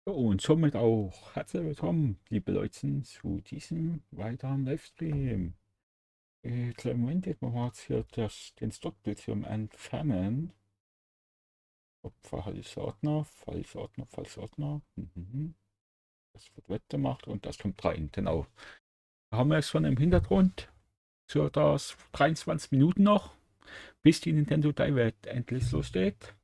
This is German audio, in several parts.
So, und somit auch herzlich willkommen, liebe Leute, zu diesem weiteren Livestream. Kleinen Moment, jetzt machen wir jetzt hier den Stockbildschirm entfernen. Falsordner, Falsordner, Falsordner. Das wird weggemacht und das kommt rein, genau. Da haben wir es schon im Hintergrund, so das 23 Minuten noch, bis die Nintendo Direct endlich losgeht.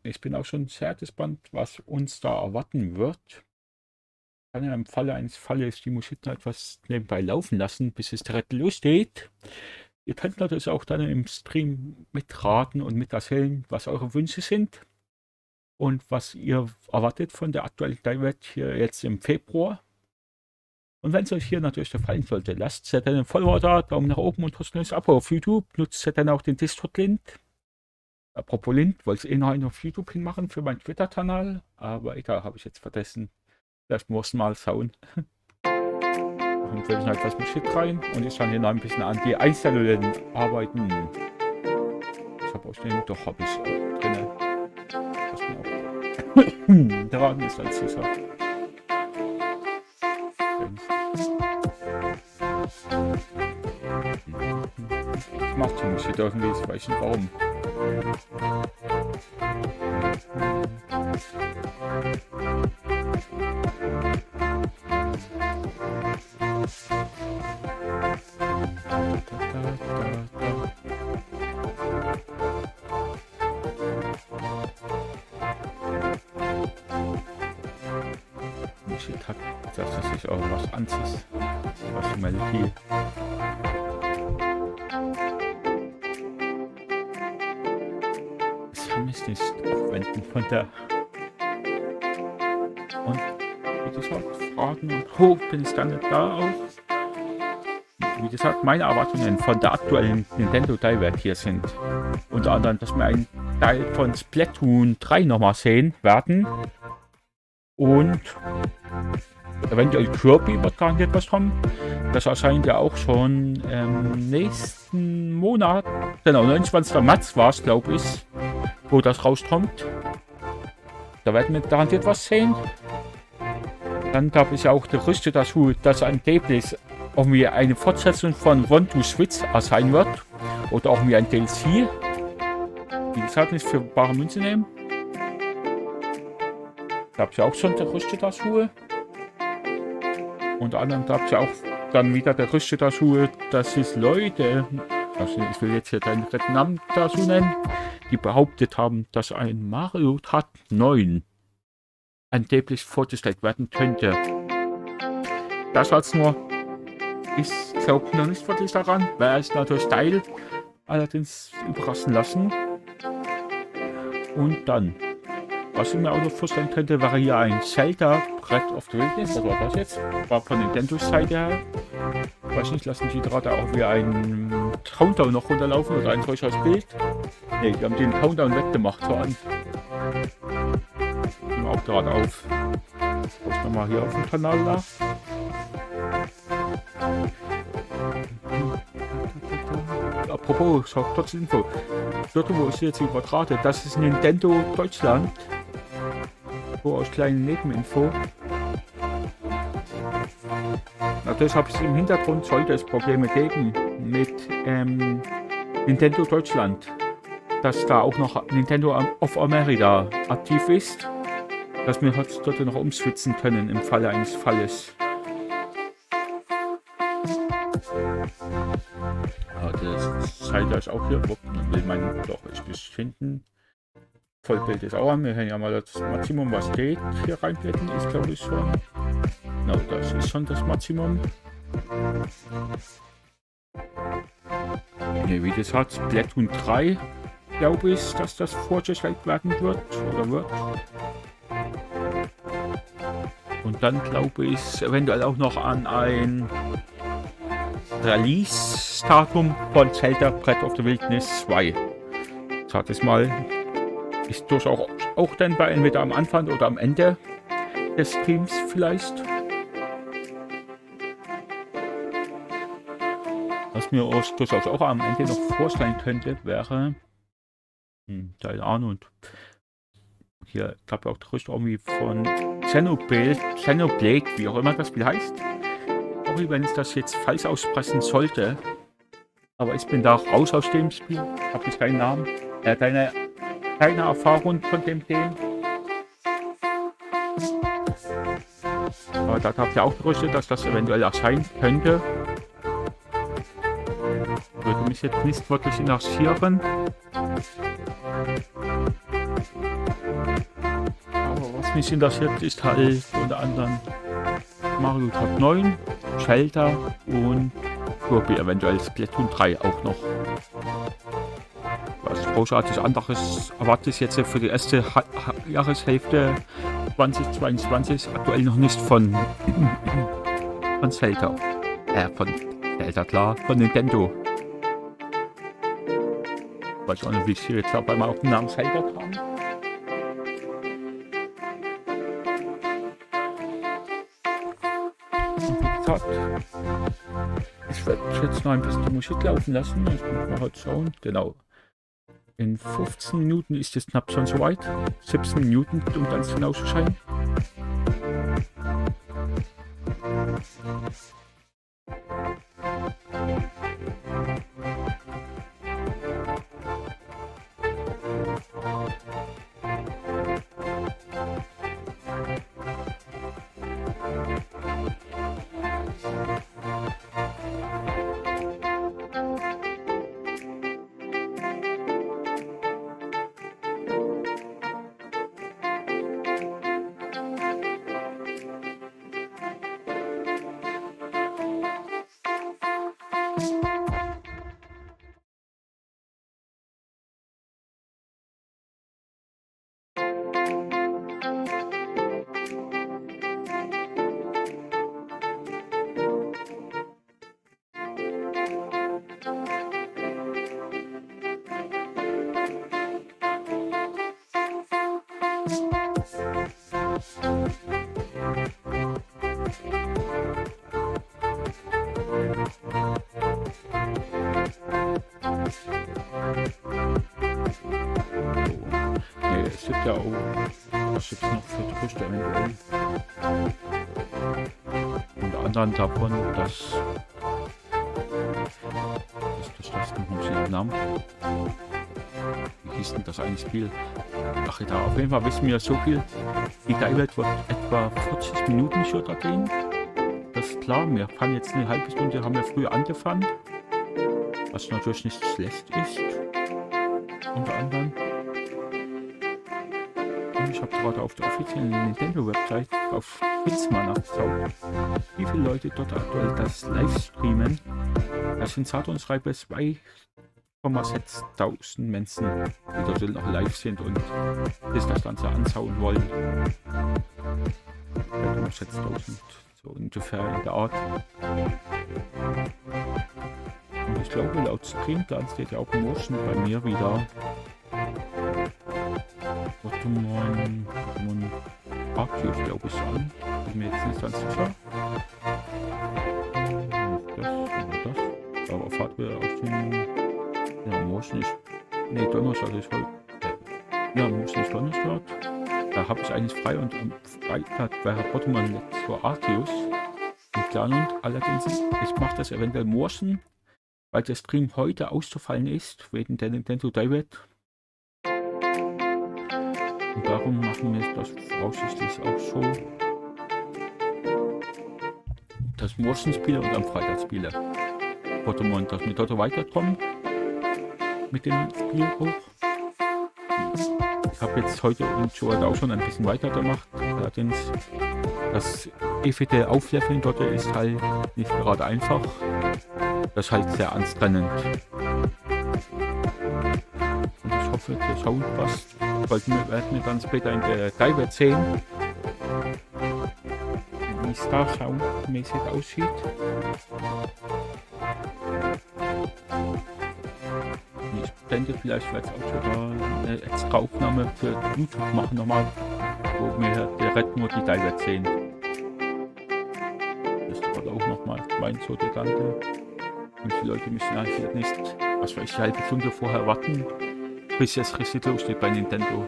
Ich bin auch schon sehr gespannt, was uns da erwarten wird. Ich kann ja im Falle eines Falles die Musik noch etwas nebenbei laufen lassen, bis es direkt losgeht. Ihr könnt natürlich auch dann im Stream mitraten und mit erzählen, was eure Wünsche sind und was ihr erwartet von der aktuellen Direct hier jetzt im Februar. Und wenn es euch hier natürlich gefallen sollte, lasst sehr einen Follower da, Daumen nach oben und kostenloses Abo auf YouTube. Nutzt sehr dann auch den Discord-Link. Apropos Link, wollte ich noch einen auf YouTube hinmachen für meinen Twitter-Kanal, aber egal, habe ich jetzt vergessen. Vielleicht muss mal schauen. Und wir halt etwas Musik rein und ich kann hier noch ein bisschen an die Einstellungen arbeiten. Ich habe auch den, doch habe ich drin. Der Rahmen ist als sicher. Das macht die Musik irgendwie, ich weiß nicht warum. Musik hat, dass es sich auch was anzieht. Was die Melodie. Das kann ich nicht abwenden von der. Und wie gesagt, Fragen und hoch bin ich dann da auch. Wie gesagt, meine Erwartungen von der aktuellen Nintendo Direct hier sind unter anderem, dass wir einen Teil von Splatoon 3 nochmal sehen werden und eventuell Kirby wird garantiert was kommen. Das erscheint ja auch schon nächsten Monat, genau, 29. März war es, glaube ich, wo das rauskommt. Da werden wir garantiert was sehen. Dann gab es ja auch Gerüchte dazu, dass angeblich irgendwie eine Fortsetzung von One to Switch erscheinen wird. Oder auch wie ein DLC. Wie gesagt, nicht für bare Münze nehmen. Gab es ja auch schon Gerüchte dazu. Unter anderem gab es ja auch dann wieder Gerüchte dazu, dass es Leute, also ich will jetzt hier keinen Namen dazu nennen, die behauptet haben, dass ein Mario Kart 9 angeblich vorgestellt werden könnte. Das als nur, ich glaube noch nicht wirklich daran, wäre es natürlich geil, allerdings überraschen lassen. Und dann, was ich mir auch noch vorstellen könnte, wäre hier ein Zelda Breath of the Wild. Was war das jetzt? War von Nintendos Seite her. Ich weiß nicht, lassen die gerade auch wie ein Countdown noch runterlaufen oder ein solches Bild? Ne, die haben den Countdown weggemacht. So an. Gehen wir auch gerade auf. Ich nochmal hier auf dem Kanal nach. Apropos, schau kurz Info. Dort, wo ich jetzt übertrage, das ist Nintendo Deutschland. So aus kleinen Nebeninfo. Natürlich habe ich im Hintergrund, sollte es Probleme geben mit Nintendo Deutschland, dass da auch noch Nintendo of America aktiv ist, dass wir dort noch umswitchen können im Falle eines Falles. Ja, das Seite ist auch hier. Will man doch ich bis finden. Vollbild ist auch an. Wir können ja mal das Maximum, was geht, hier reinblenden. Ist glaube ich schon. Genau, das ist schon das Maximum. Ne, wie gesagt, Splatoon 3 glaube ich, dass das vorgestellt werden wird oder wird. Und dann glaube ich eventuell auch noch an ein Release-Datum von Zelda Breath of the Wilderness 2. Sag es mal, ist durchaus auch dann bei entweder am Anfang oder am Ende des Streams vielleicht. Was mir durchaus auch am Ende noch vorstellen könnte, wäre keine Ahnung. Hier gab es auch Gerüchte irgendwie von Xenoblade, wie auch immer das Spiel heißt. Sorry, wenn ich das jetzt falsch aussprechen sollte. Aber ich bin da raus aus dem Spiel. Habe ich keinen Namen. Keine Erfahrung von dem Game. Aber da gab es ja auch Gerüchte, dass das eventuell erscheinen könnte. Würde mich jetzt nicht wirklich interessieren. Aber was mich interessiert, ist halt unter anderem Mario Kart 9, Zelda und Kirby, eventuell Splatoon 3 auch noch. Was großartig anderes erwarte ich jetzt für die erste Jahreshälfte 2022 aktuell noch nicht von Zelda. Von Zelda, klar, von Nintendo. Weiß auch nicht, wie ich jetzt auf einmal auf den Namen Zelda kam. Ich werde jetzt noch ein bisschen die Musik laufen lassen. Ich muss mal halt schauen. Genau. In 15 Minuten ist es knapp schon soweit. 17 Minuten, um ganz genau zu sein. Nee, es gibt ja auch, was gibt es noch für Gerüchte eventuell? Unter anderem davon, das noch nicht den Namen. Wie hieß denn das eine Spiel? Ach ja, auf jeden Fall wissen wir so viel. Die Dive wird etwa 40 Minuten schon da gehen. Das ist klar, wir fangen jetzt eine halbe Stunde, haben wir früher angefangen. Was natürlich nicht schlecht ist. Unter anderem. Und ich habe gerade auf der offiziellen Nintendo-Website auf Twitch mal nachgeschaut, wie viele Leute dort aktuell das Livestreamen. Das sind satt und schreibe 2,6 Menschen, die dort noch live sind und sich das Ganze anschauen wollen. 2,6.000, so ungefähr in der Art. Und ich glaube, laut Streamplan steht ja auch morgen bei mir wieder. Warte mal, Arceus, glaube ich, an. Bin mir jetzt nicht ganz sicher. Das oder das. Aber auf Hardware aus dem. Ja, morgen ist. Ne, Donnerstag ist heute. Ja, morgen ist Donnerstag. Da habe ich eigentlich frei und am Freitag wäre Pokémon jetzt für Arceus in Planung. Allerdings, ich mache das eventuell morgen, weil der Stream heute auszufallen ist, wegen der Nintendo Direct. Und darum machen wir das voraussichtlich auch so, dass morgen spiele und am Freitag spiele. Pokémon, dass wir dort weiterkommen mit dem Spiel auch. Ich habe jetzt heute und heute auch schon ein bisschen weitergemacht. Allerdings, das eventuell Aufleveln dort ist halt nicht gerade einfach. Das ist halt sehr anstrengend. Und ich hoffe, der Sound passt. Werden wir dann später in der Dive sehen, wie es da soundmäßig aussieht. Ich denke, vielleicht werde ich auch sogar eine extra Aufnahme für YouTube machen nochmal, wo wir direkt nur die Dive sehen. Das ist auch nochmal mein so Gedanke. Und die Leute müssen eigentlich nicht, was weiß ich, eine halbe Stunde vorher warten, bis es richtig losgeht bei Nintendo.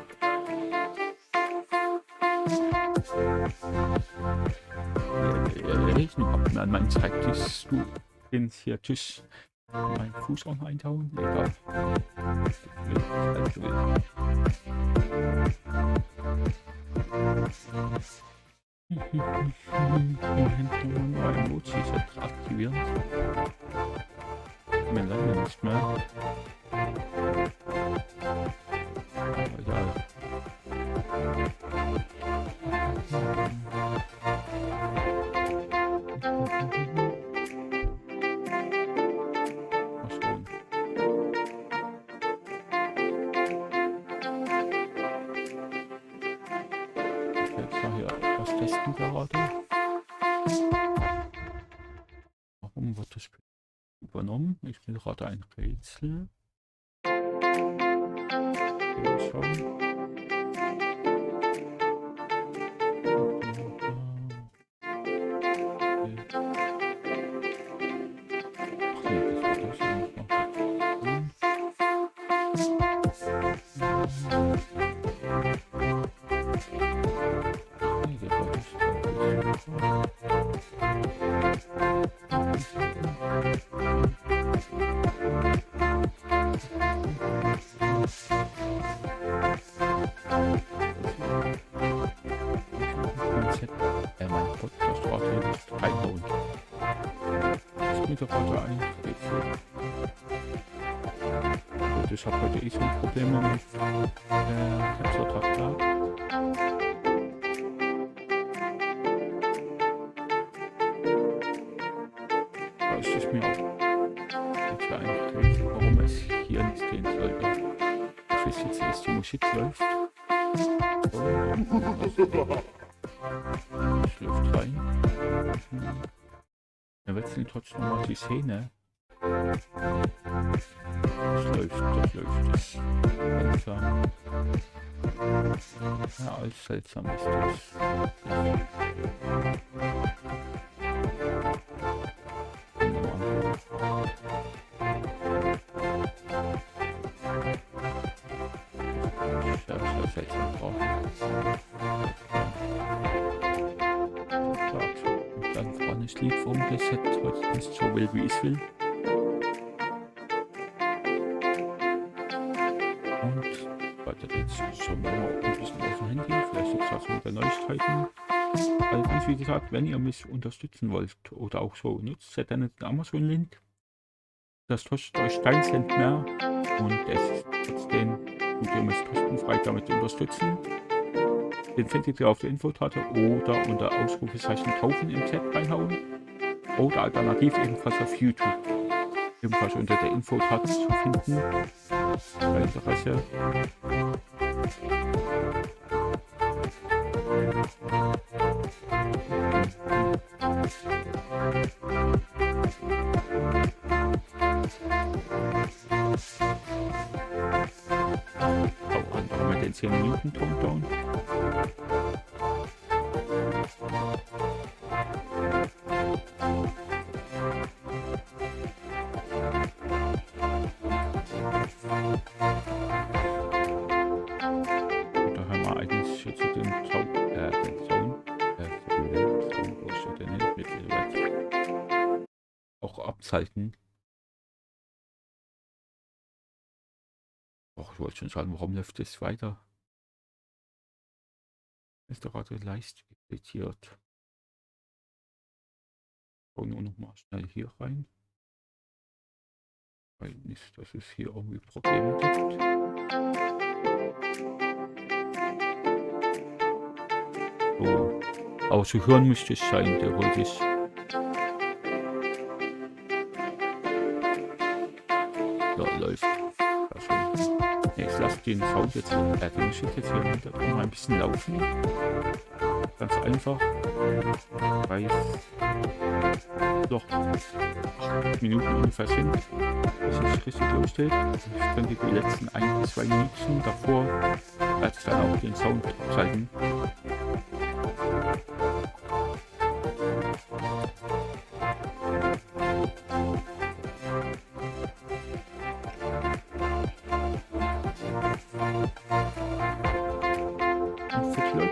Ich hab mir an meinen Schreibtisch den hier Tisch meinen Fuß auch mal eintauen. Egal. Emojis jetzt aktivieren. Mir leider nicht mehr. Aber egal. Testen gerade. Warum wird das Spiel übernommen? Ich will gerade ein Rätsel. Schauen. Ich habe heute eh schon Probleme mit Capture-Traktat. Da ist es mir auch bis jetzt erst die Musik läuft. So, das läuft rein. Wir wechseln trotzdem mal die Szene. Das läuft. Seltsam. Ja, alles seltsam ist das. Sehr seltsam drauf. Und dann vorne das Lied umgesetzt, heute nicht so will, wie ich will. Und weiter geht's. Schauen wir mal ein bisschen auf dem Handy, vielleicht gibt es auch wieder Neuigkeiten. Allerdings, wie gesagt, wenn ihr mich unterstützen wollt oder auch so nutzt, seid dann den Amazon-Link. Das kostet euch keinen Cent mehr und es ist trotzdem gut, ihr müsst kostenfrei damit unterstützen. Den findet ihr auf der Infokarte oder unter Ausrufezeichen kaufen im Chat reinhauen oder alternativ ebenfalls auf YouTube. Ebenfalls unter der Infokarte zu finden. Bei Interesse. Auch andere mit den 10 Minuten Countdown. Abzeichen. Och, ich wollte schon sagen, warum läuft es weiter? Ist doch gerade leicht irritiert. Und nur noch mal schnell hier rein. Weil nicht, dass es hier irgendwie Probleme gibt. So. Aber zu hören müsste es sein, der heute ist. Ja, läuft. Also, ich lasse den Sound jetzt, die Musik jetzt hier im Hintergrund mal ein bisschen laufen. Ganz einfach, weil es noch 8 Minuten ungefähr sind, bis es richtig losgeht. Ich denke, die letzten 1 bis 2 Minuten davor werde ich dann auch den Sound zeigen.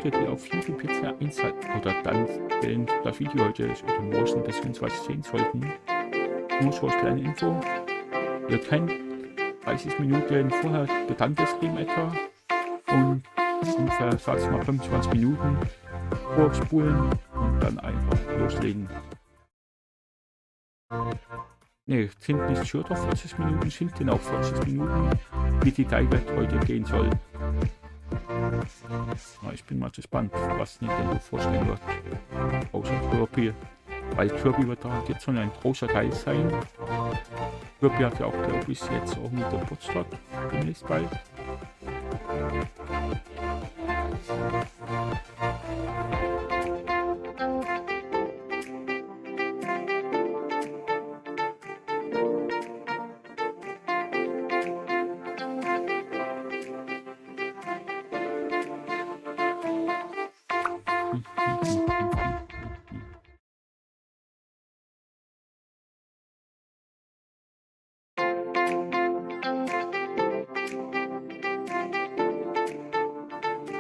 Die auf YouTube jetzt einschalten oder dann das Video heute oder morgen bzw. sehen sollten. Nur so als kleine Info. Ihr könnt 30 Minuten vorher bekanntes Stream etwa und ungefähr, sag ich mal, 25 Minuten vorspulen und dann einfach loslegen. Ne, sind nicht schon doch 40 Minuten, sind denn auch 40 Minuten, wie die Teilwert heute gehen soll. Na, ich bin mal gespannt, was Nintendo vorstellen wird. Außer Kirby. Weil Kirby wird da jetzt schon ein großer Teil sein. Kirby hat ja auch, glaube ich, jetzt auch mit der Geburtstag demnächst bald.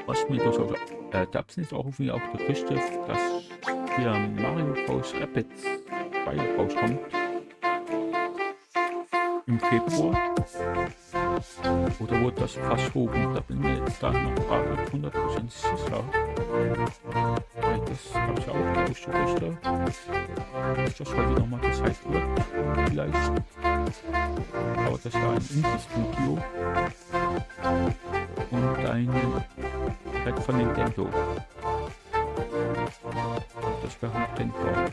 Was mir das auch, gab es nicht auch irgendwie auch Gerüchte, dass hier Mario Bros. Rabbids 2 rauskommt im Februar? Oder wurde das verschoben? Da bin ich jetzt da noch gerade 100% sicher. Weil das gab es ja auch Gerüchte, dass das heute nochmal gezeigt wird. Vielleicht. Aber das war ein Indie-Studio und ein von Nintendo. Das wäre noch denkbar.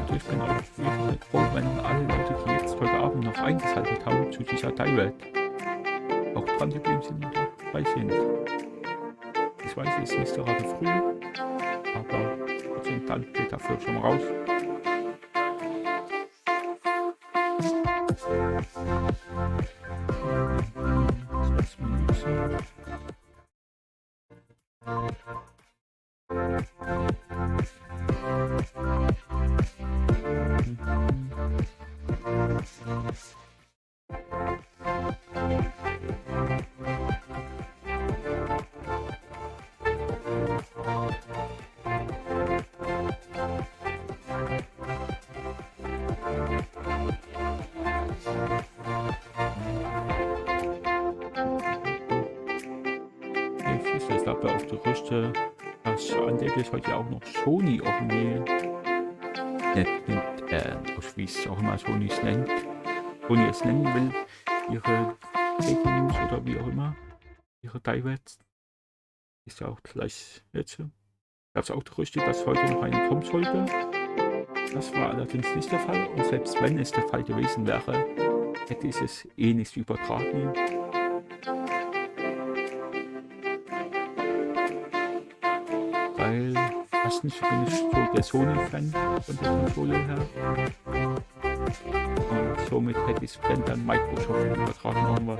Und ich bin auch wirklich froh, wenn alle Leute, die Die-Welt auch dran geblieben sind und dabei sind. Ich weiß, es ist nicht gerade früh, aber trotzdem danke dafür schon mal raus. Das Minuten. Ich glaube auf die Gerüchte, dass angeblich heute auch noch Sony irgendwie wie es auch immer Sony es nennt, Sony es nennen will, ihre Fake News oder wie auch immer, ihre Die-Welt. Ist ja auch gleich jetzt. Gab es auch Gerüchte, dass heute noch eine kommen sollte. Das war allerdings nicht der Fall und selbst wenn es der Fall gewesen wäre, hätte ich es eh nicht übertragen. Weil erstens bin ich so der Sony-Fan von der Konsole her. Und somit hätte ich es, wenn dann Microsoft übertragen haben was.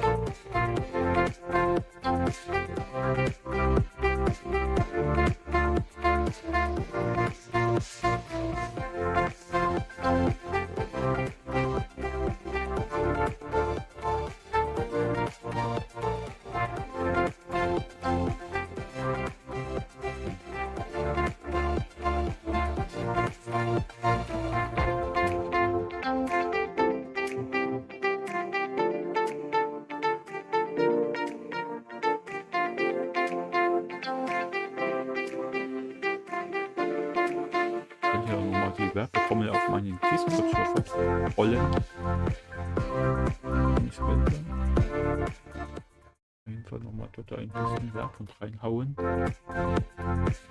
Ich kann hier nochmal die Werbetrommel auf meinen Discord-Server rollen. Wenn ich könnte. Auf jeden Fall nochmal dort ein bisschen Werbung reinhauen.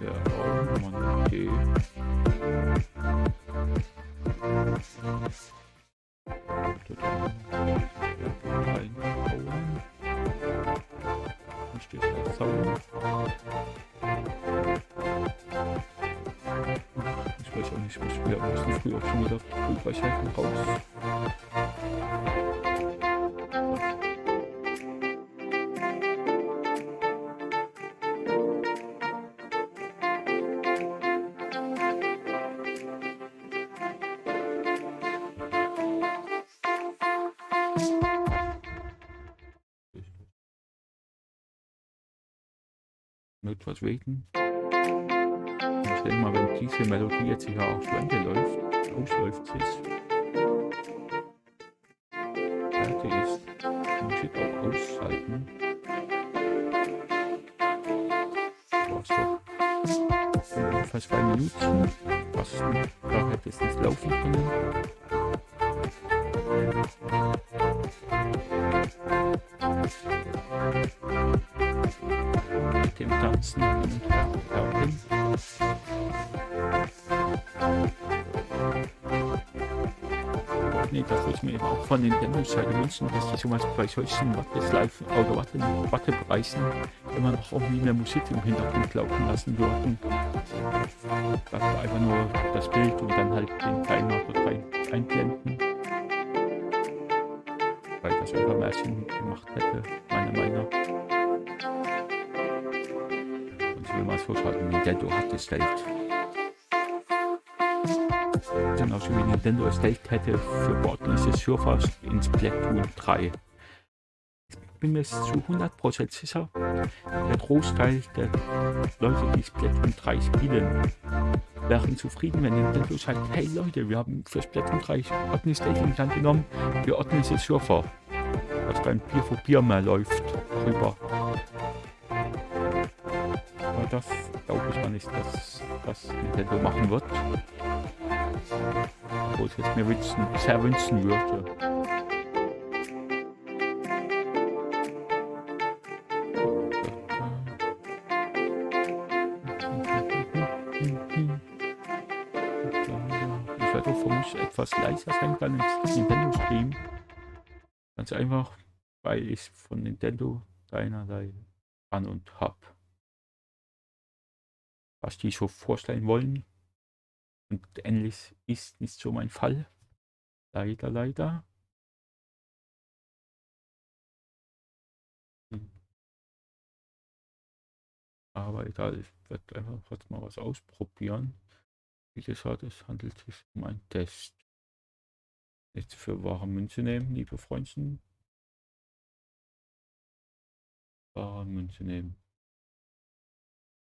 Ja, auch nochmal eine Idee. Dort Werbung reinhauen. Dann steht da Sound. Ich weiß auch nicht, was wir am besten früh auch schon wieder Frühfreiheiten raus. Etwas wegen. Ich denke mal, wenn diese Melodie jetzt hier auch zu Ende läuft, ausläuft sich, fertig ist, die Musik auch ausschalten. Das doch ungefähr 2 Minuten, fast da hätte es nicht laufen können. Mit dem Tanzen und Werben. Nee, das würde ich mir eben auch von Nintendo-Seite wünschen, dass die sowas bei solchen Wartebereichen immer noch irgendwie eine Musik im Hintergrund laufen lassen würden. Das war einfach nur das Bild und dann halt den Timer dort einblenden. Weil das einfach mehr Sinn gemacht hätte, meiner Meinung nach. Und ich will mal so sagen, Nintendo hat das Geld. Genauso wie Nintendo es Geld hätte für ordentliche Surfer in Splatoon 3. Ich bin mir zu 100% sicher, der Großteil der Leute, die Splatoon 3 spielen, wären zufrieden, wenn Nintendo sagt, hey Leute, wir haben für Splatoon 3 ordentliches Geld in die Hand genommen für ordentliche Surfer, was beim Bier für Bier mehr läuft, drüber. Aber das glaube ich mal nicht, dass das Nintendo machen wird. Obwohl ich es mir sehr wünschen würde. Ich werde auch vermutlich etwas leiser sein dann im Nintendo-Stream. Ganz einfach, weil ich von Nintendo keinerlei an und hab. Was die so vorstellen wollen. Und endlich ist nicht so mein Fall. Leider, leider. Aber egal, ich werde einfach kurz mal was ausprobieren. Wie gesagt, es handelt sich um einen Test. Nicht für wahre Münze nehmen, liebe Freundchen. Wahre Münze nehmen.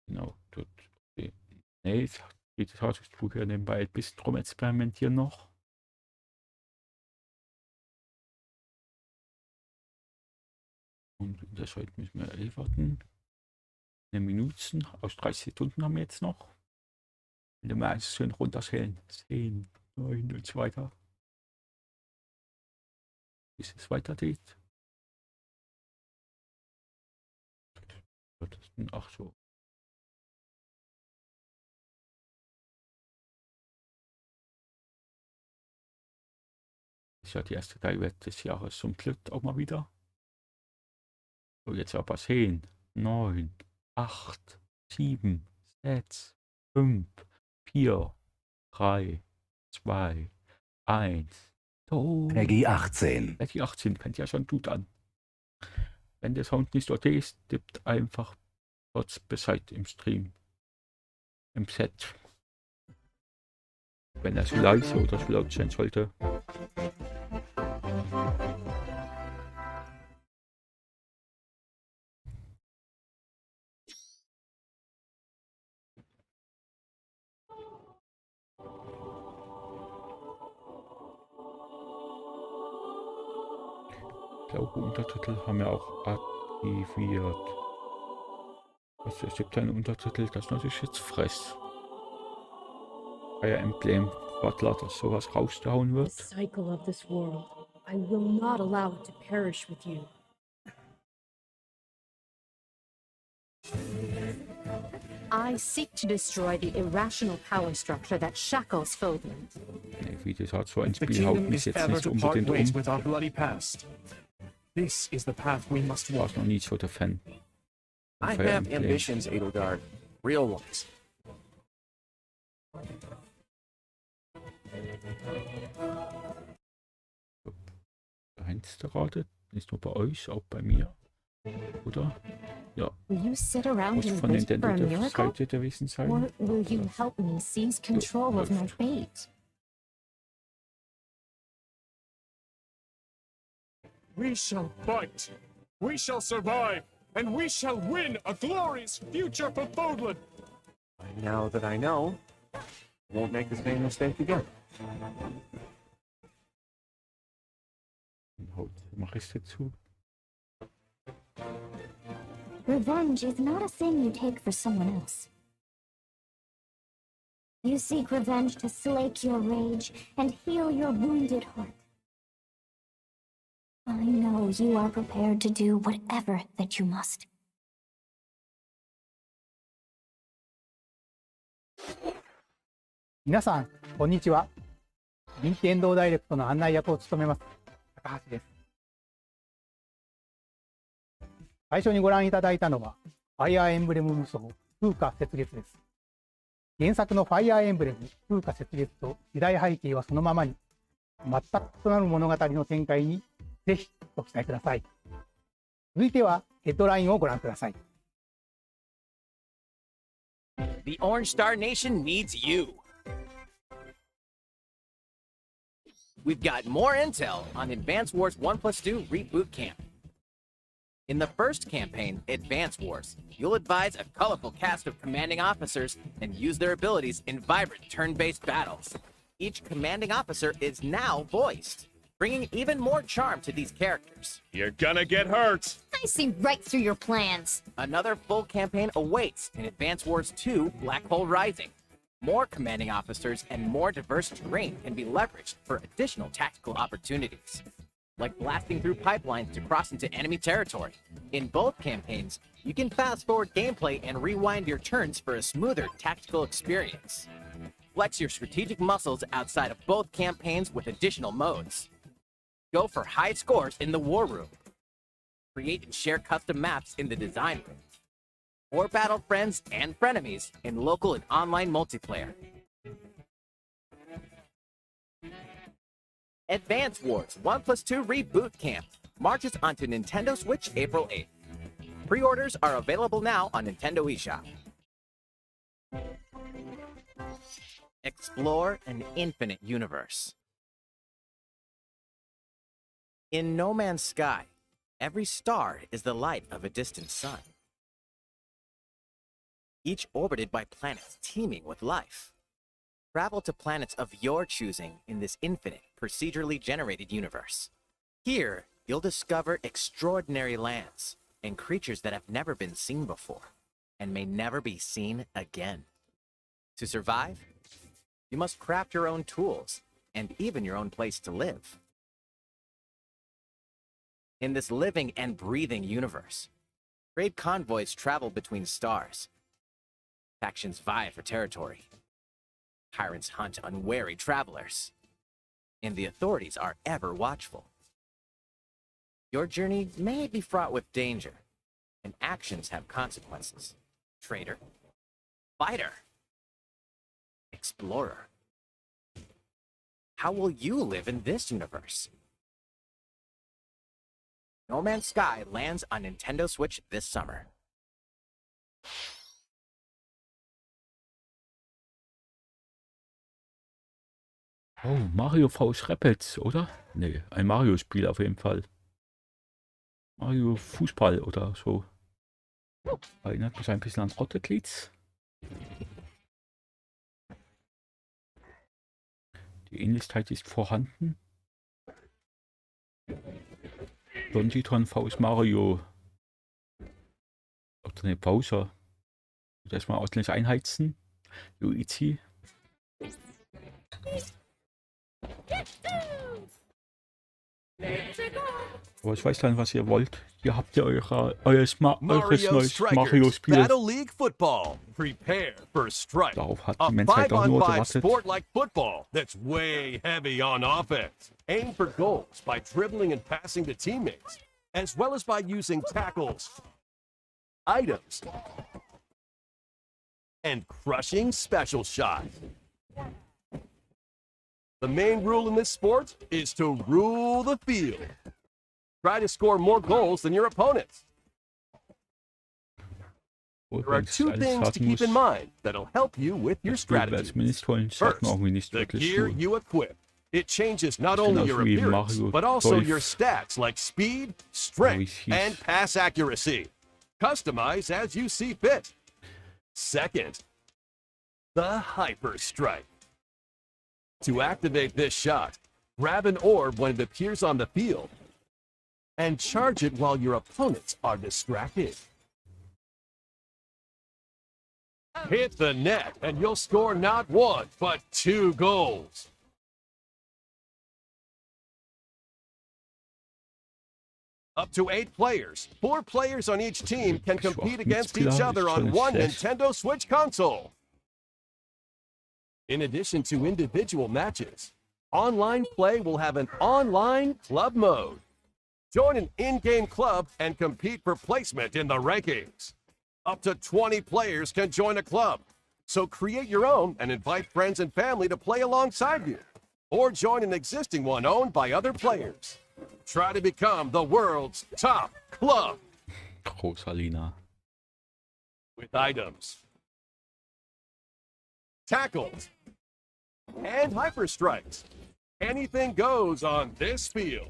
Genau, dort. Okay. Nee, ich tue hier nebenbei ein bisschen drum experimentieren noch. Und das heute müssen wir warten. Eine Minute, aus 30 Sekunden haben wir jetzt noch. Wenn wir eins schön runterzählen. 10, 9 und so weiter. Bis es weitergeht. Ach so. Ist ja die erste Teilwert des Jahres zum Glück auch mal wieder. So, jetzt aber 10, 9, 8, 7, 6, 5, 4, 3, 2, 1. So. Peggy 18. Peggy 18 fängt ja schon gut an. Wenn der Sound nicht okay ist, tippt einfach kurz Bescheid im Stream. Im Set. Wenn er zu leise oder zu laut sein sollte. Ich glaube, Untertitel haben wir auch aktiviert. Also es gibt einen Untertitel, das natürlich jetzt Fress. Fire Emblem Butler, dass sowas rausgehauen wird. The cycle of this world. I will not allow it to perish with you. I seek to destroy the irrational power structure that shackles Fodland. Nee, wie gesagt, so ein The Spiel haut kingdom mich is jetzt ever nicht to part unbedingt ways um. with our bloody past. This is the path we must Ich war walk. noch nie so der Fan. von I Fire have Emblem. ambitions, Edelgard. Real ones. Eins gerade, nicht nur bei euch, auch bei mir. Oder? Ja, Will you sit around muss and von wait for Nintendo a der miracle? Seite gewesen sein. Or will you help me seize control of my fate? We shall fight. We shall survive. And we shall win a glorious future for Fodland. Now that I know, I won't make the same mistake again. Mache ich es dazu? Revenge is not a thing you take for someone else. You seek revenge to slake your rage and heal your wounded heart. I know you are prepared to do whatever that you must. 皆さん、こんにちは。任天堂ダイレクトの案内役を務めます、高橋です。最初にご覧いただいたのは、ファイアーエンブレム無双風化雪月です。原作のファイアーエンブレム風化雪月と時代背景はそのままに、全く異なる物語の展開にぜひご期待ください。続いてはヘッドラインをご覧ください。The Orange Star Nation needs you. We've got more intel on Advance Wars 1+2 Reboot Camp. In the first campaign, Advance Wars, you'll advise a colorful cast of commanding officers and use their abilities in vibrant turn-based battles. Each commanding officer is now voiced, bringing even more charm to these characters. You're gonna get hurt. I see right through your plans. Another full campaign awaits in Advance Wars 2 Black Hole Rising. More commanding officers and more diverse terrain can be leveraged for additional tactical opportunities, like blasting through pipelines to cross into enemy territory. In both campaigns, you can fast forward gameplay and rewind your turns for a smoother tactical experience. Flex your strategic muscles outside of both campaigns with additional modes. Go for high scores in the War Room. Create and share custom maps in the design room. Or battle friends and frenemies in local and online multiplayer. Advance Wars 1+2 Reboot Camp marches onto Nintendo Switch April 8th. Pre-orders are available now on Nintendo eShop. Explore an infinite universe. In No Man's Sky, every star is the light of a distant sun, each orbited by planets teeming with life. Travel to planets of your choosing in this infinite, procedurally generated universe. Here, you'll discover extraordinary lands and creatures that have never been seen before and may never be seen again. To survive, you must craft your own tools and even your own place to live. In this living and breathing universe, raid convoys travel between stars. Factions vie for territory. Tyrants hunt unwary travelers. And the authorities are ever watchful. Your journey may be fraught with danger, and actions have consequences. Traitor, fighter, explorer. How will you live in this universe? No Man's Sky lands on Nintendo Switch this summer. Oh, Mario vs. Rabbids, oder? Nee, ein Mario-Spiel auf jeden Fall. Mario Fußball oder so. Erinnert mich ein bisschen an Rocket. Die Ähnlichkeit ist vorhanden. Longiton vs. Mario. Oder ne, Bowser. Erstmal ordentlich einheizen. Luigi. Aber ich weiß dann, was ihr wollt. Hier habt ihr eures neues Mario-Spiel. Battle League Football. Prepare for strife. Darauf hat A die Menschheit auch nur 5-on-5 gewartet. sport like football that's way heavy on offense. Aim for goals by dribbling and passing to teammates, as well as by using tackles, items, and crushing special shots. The main rule in this sport is to rule the field. Try to score more goals than your opponents. There are two things to keep in mind that'll help you with your strategy. First, the gear you equip. It changes not only your appearance, but also your stats like speed, strength, and pass accuracy. Customize as you see fit. Second, the Hyper Strike. To activate this shot, grab an orb when it appears on the field and charge it while your opponents are distracted. Hit the net and you'll score not one, but 2 goals. Up to 8 players. 4 players on each team can compete against each other on one Nintendo Switch console. In addition to individual matches, online play will have an online club mode. Join an in-game club and compete for placement in the rankings. Up to 20 players can join a club, so create your own and invite friends and family to play alongside you, or join an existing one owned by other players. Try to become the world's top club. Rosalina. With items, tackles, and hyper strikes. Anything goes on this field.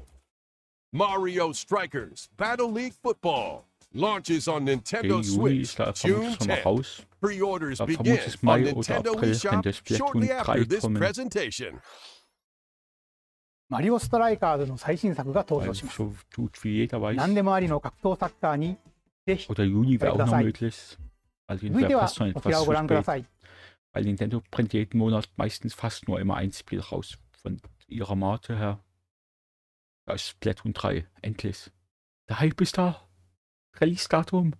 Mario Strikers Battle League Football launches on Nintendo Switch June 10th. Pre-orders begin on Nintendo eShop shortly after this presentation. マリオストライカーズの最新作が登場します。 So tut wie jeder weiß. 何でもありの格闘サッカーにぜひ Oder Juni wäre auch noch möglich. Also 続いて wäre は fast schon こち etwas らを zu ご覧くだ spät. さい。 Weil Nintendo bringt jeden Monat meistens fast nur immer ein Spiel raus. Von ihrer Marke her. Da ist Splatoon 3. Endlich. Der Hype ist da. Release-Datum.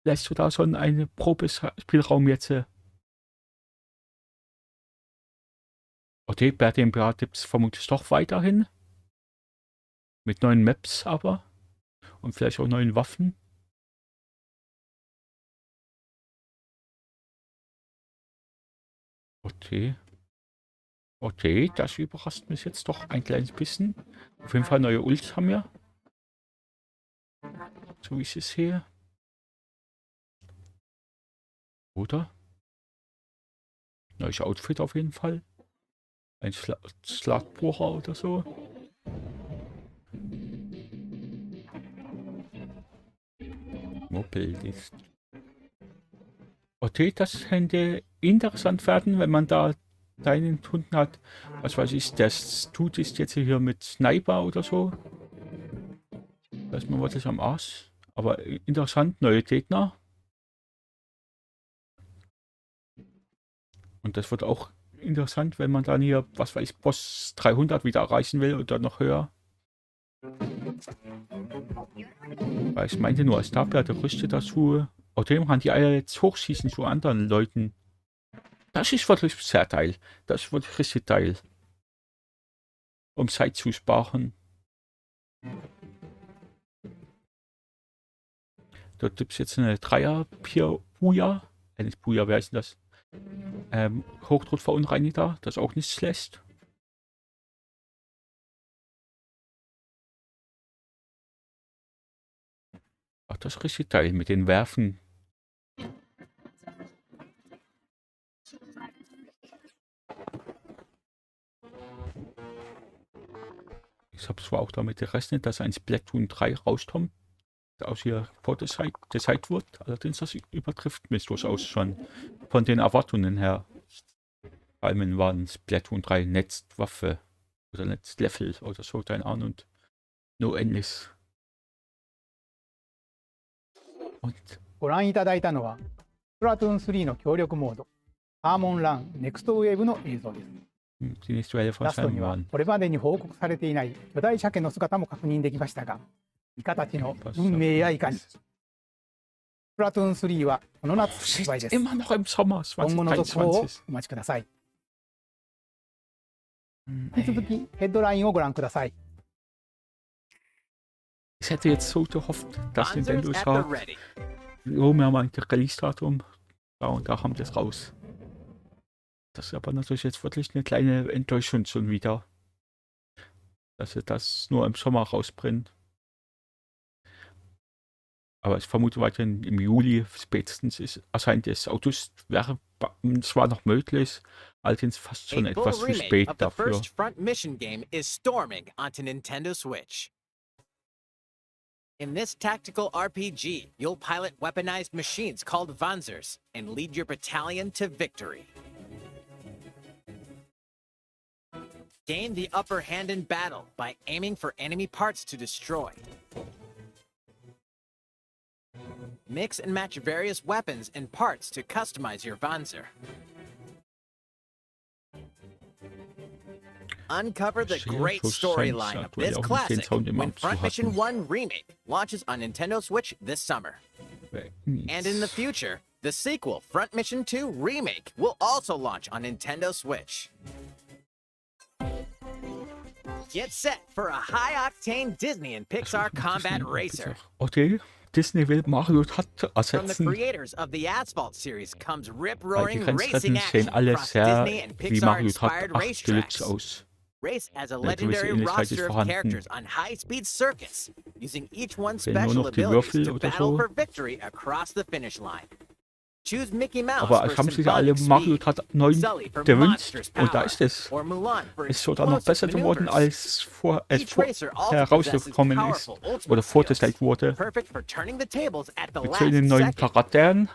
Lässt du da schon einen Probespielraum jetzt? Okay, bei dem gibt es vermutlich doch weiterhin. Mit neuen Maps aber. Und vielleicht auch neuen Waffen. Okay. Okay, das überrascht mich jetzt doch ein kleines bisschen. Auf jeden Fall neue Ults haben wir. So wie ich es sehe. Oder? Neues Outfit auf jeden Fall. Ein Slagbohrer oder so. Mobil ist. Okay, das könnte interessant werden, wenn man da deinen Kunden hat. Was weiß ich, das tut ist jetzt hier mit Sniper oder so. Da ist mir was am Arsch. Aber interessant, neue Gegner. Und das wird auch interessant, wenn man dann hier, was weiß ich, Boss 300 wieder erreichen will oder noch höher. Weil ich meinte nur, es gab ja Gerüchte dazu. Außerdem kann die Eier jetzt hochschießen zu anderen Leuten. Das ist wirklich sehr geil. Das ist wirklich richtig geil. Um Zeit zu sparen. Dort gibt es jetzt eine Dreier-Puja. Nicht Puja, wer ist denn das? Hochdruckverunreiniger, das ist auch nicht schlecht. Ach, das ist richtig geil mit den Werfen. Ich habe zwar auch damit gerechnet, dass ein Splatoon 3 rauskommt, aus hier vorgezeigt wird. Allerdings, das übertrifft mich durchaus schon von den Erwartungen her. Vor allem waren Splatoon 3 Netzwaffe oder Netzlevel oder so, keine Ahnung. Und nur endlich. Und ご覧いただいたのは、スプラトゥーン3の協力モード、アーモンランネクストウェーブの映像です。 die nächste Welle von ラストに Scheiben は waren. これまでに報告されていない巨大鮭の姿も確認できましたが、イカたちの運命やいかに。スプラトゥーン3はこの夏発売です。 Immer noch im Sommer 今後の続報を 2023. お待ちください。引き続きヘッドラインをご覧ください。 Ich hätte jetzt so gehofft, dass Nintendo Sponsors at the sagt, ready. jo, wir haben ein Release-Datum. Ja, und da kommt es raus. Das ist aber natürlich jetzt wirklich eine kleine Enttäuschung schon wieder. Dass sie das nur im Sommer rausbringen. Aber ich vermute weiterhin im Juli spätestens erscheint es. August wäre zwar noch möglich, allerdings fast schon A etwas full zu remake spät of the dafür. first Front Mission game is storming onto Nintendo Switch. In this tactical RPG, you'll pilot weaponized machines called Vanzers and lead your battalion to victory. Gain the upper hand in battle by aiming for enemy parts to destroy. Mix and match various weapons and parts to customize your Vanzer. Uncover the great storyline of this classic when Front Mission 1 Remake launches on Nintendo Switch this summer. And in the future, the sequel, Front Mission 2 Remake, will also launch on Nintendo Switch. Get set for a high-octane Disney and Pixar combat racer. Okay, Disney will Mario Kart From the ersetzen. creators of the Asphalt series comes Weil die rip-roaring racing Grenzretten action sehen alle across sehr Disney and wie Mario Kart Pixar-inspired 8 Deluxe racetracks. aus. Race as a gewisse legendary Ähnlichkeit ist roster of vorhanden. characters on high-speed circuits, using each one's Fehlen nur special noch die abilities Würfel to oder battle so. for victory across the finish line. Choose Mickey Mouse Aber for es haben sich ja alle symbolic Mario speed, Kart 9 Sully for gewünscht. monstrous Und da power, ist es. or Mulan for Ist sogar noch explosive besser geworden, maneuvers. als Each racer also herausgekommen possesses ist. powerful ultimate Oder vorgestellt skills, wurde. perfect for turning the tables at the Mit last schönen neuen second. Charakteren.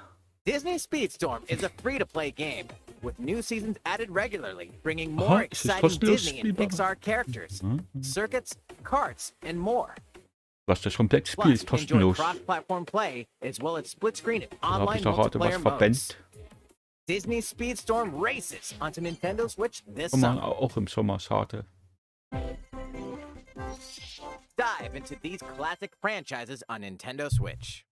Disney Speedstorm is a free-to-play game with new seasons added regularly, bringing Aha, more ist es exciting kostenlos, Disney and lieber? Pixar characters, circuits, karts, and more. Was das Komplettspiel Plus, ist enjoy kostenlos. cross-platform play as well as split-screen and Da habe online ich doch gerade was multiplayer modes. verbannt. Disney Speedstorm races onto Nintendo Switch this Kann man summer. auch im Sommer, schade. Dive into these classic franchises on Nintendo Switch.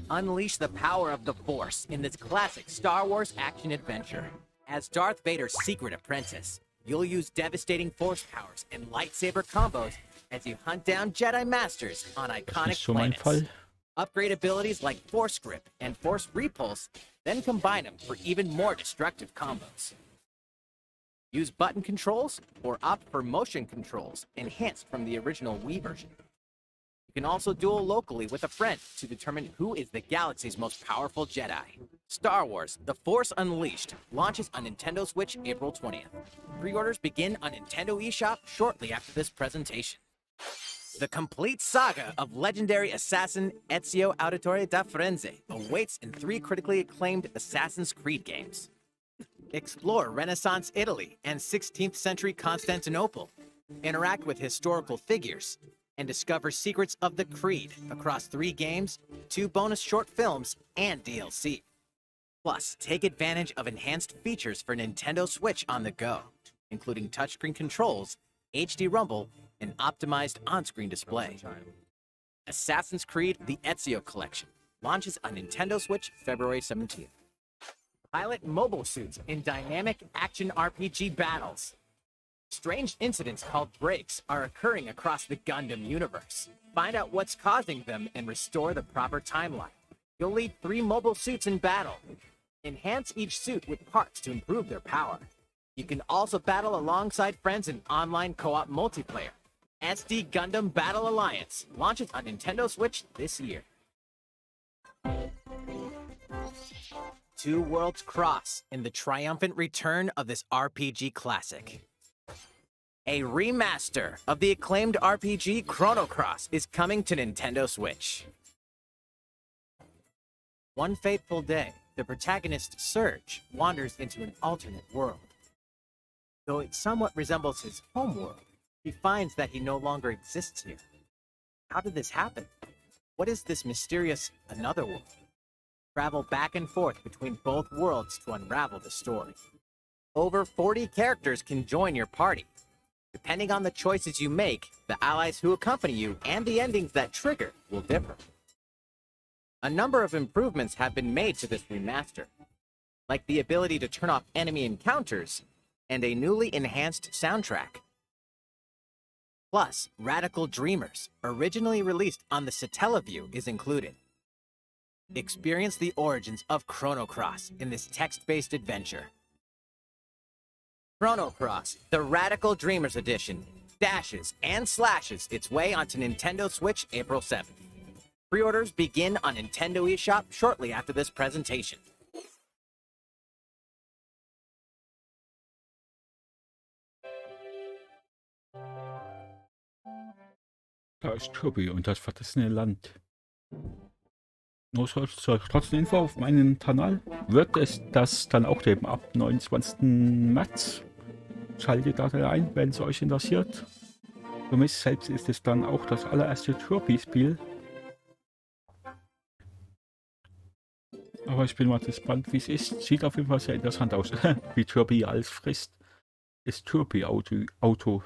Unleash the power of the Force in this classic Star Wars action-adventure. As Darth Vader's secret apprentice, you'll use devastating Force powers and lightsaber combos as you hunt down Jedi Masters on Das ist iconic nicht so mein planets. Fall. Upgrade abilities like Force Grip and Force Repulse, then combine them for even more destructive combos. Use button controls or opt for motion controls, enhanced from the original Wii version. You can also duel locally with a friend to determine who is the galaxy's most powerful Jedi. Star Wars: The Force Unleashed launches on Nintendo Switch April 20th. Pre-orders begin on Nintendo eShop shortly after this presentation. The complete saga of legendary assassin Ezio Auditore da Firenze awaits in 3 critically acclaimed Assassin's Creed games. Explore Renaissance Italy and 16th century Constantinople. Interact with historical figures and discover secrets of the Creed across 3 games, 2 bonus short films, and DLC. Plus, take advantage of enhanced features for Nintendo Switch on the go, including touchscreen controls, HD Rumble, and optimized on-screen display. Assassin's Creed: The Ezio Collection launches on Nintendo Switch February 17th. Pilot mobile suits in dynamic action RPG battles. Strange incidents called breaks are occurring across the Gundam universe. Find out what's causing them and restore the proper timeline. You'll lead 3 mobile suits in battle. Enhance each suit with parts to improve their power. You can also battle alongside friends in online co-op multiplayer. SD Gundam Battle Alliance launches on Nintendo Switch this year. Two worlds cross in the triumphant return of this RPG classic. A remaster of the acclaimed RPG Chrono Cross is coming to Nintendo Switch. One fateful day, the protagonist Surge wanders into an alternate world. Though it somewhat resembles his homeworld, he finds that he no longer exists here. How did this happen? What is this mysterious another world? Travel back and forth between both worlds to unravel the story. Over 40 characters can join your party. Depending on the choices you make, the allies who accompany you and the endings that trigger will differ. A number of improvements have been made to this remaster, like the ability to turn off enemy encounters and a newly enhanced soundtrack. Plus, Radical Dreamers, originally released on the Satellaview, is included. Experience the origins of Chrono Cross in this text-based adventure. Chrono Cross, the Radical Dreamers Edition, dashes and slashes its way onto Nintendo Switch April 7th. Pre-orders begin on Nintendo eShop shortly after this presentation. Da ist Kirby und das verlassene Land. Nur zur trotzdem Info auf meinem Kanal wird es das dann auch geben ab 29. März. Schaltet da ein, wenn es euch interessiert. Für mich selbst ist es dann auch das allererste Kirby-Spiel. Aber ich bin mal gespannt, wie es ist. Sieht auf jeden Fall sehr interessant aus. Wie Kirby alles frisst. Ist Kirby-Auto.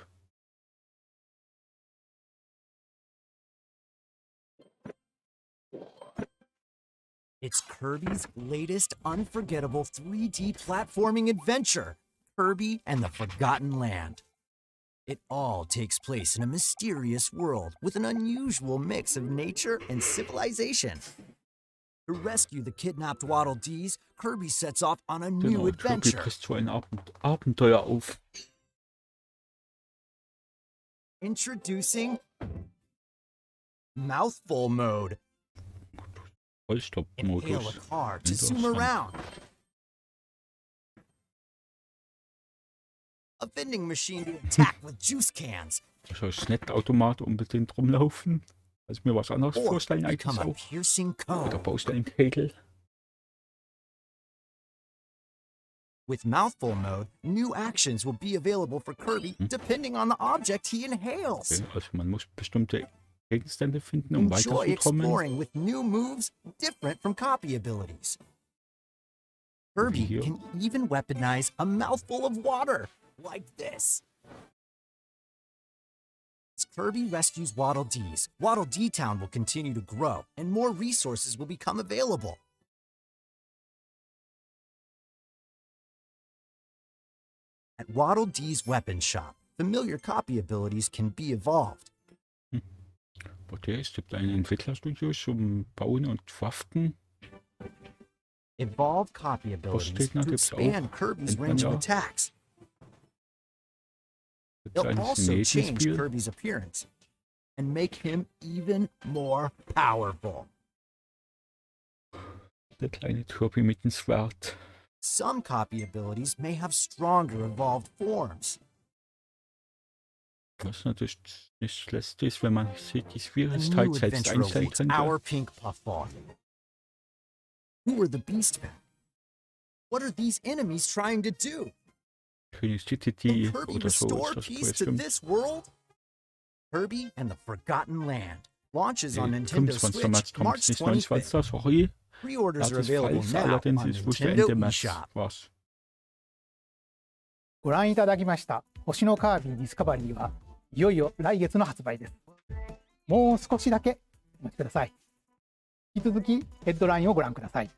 It's Kirby's latest unforgettable 3D platforming adventure, Kirby and the Forgotten Land. It all takes place in a mysterious world with an unusual mix of nature and civilization. To rescue the kidnapped Waddle Dees, Kirby sets off on a new Genau, Kirby adventure. bricht so ein Abenteuer auf. Introducing Mouthful Mode. Inhale a Vollstopp-Modus. car to zoom Interessant. around. A vending machine to attack with juice cans. Wahrscheinlich Snackautomat unbedingt rumlaufen. Also mir was anderes Or vorstellen eigentlich become a auch. piercing Oder cone. Baustellenkegel. With Mouthful Mode, new actions will be available for Kirby depending on the object he inhales. Okay, also man muss bestimmte Gegenstände finden, um Enjoy weiterzukommen. exploring with new moves different from copy abilities. Kirby Video. can even weaponize a mouthful of water, like this. As Kirby rescues Waddle Dees, Waddle Dee Town will continue to grow, and more resources will become available. At Waddle Dee's weapon shop, familiar copy abilities can be evolved. Okay, es gibt ein Entwicklerstudio zum Bauen und Craften. Evolve copy abilities Postgegner to gibt's auch. expand Kirby's Kennt man range of ja. attacks. Gibt's They'll ein also change Nebenspiel. Kirby's appearance and make him even more powerful. Der kleine Kirby mit dem Schwert. Some copy abilities may have stronger evolved forms. Was natürlich nicht schlecht ist, wenn man sich die A Schwierigkeit new selbst adventure einstellen awaits our könnte. pink puffball. Who are the Beastmen? What are these enemies trying to do? König Can Tititi Kirby oder so restore ist das peace to bestimmt. this world? Kirby and the Forgotten Land launches on Nintendo 25. Switch März kommt March nicht 25th. 29. Sorry. Pre-orders Das are ist available falsch, now allerdings on ich wusste Nintendo Ende März eShop. was. ご覧いただきました星のカービィディスカバリーはいよいよ来月の発売です。もう少しだけお待ちください。引き続きヘッドラインをご覧ください。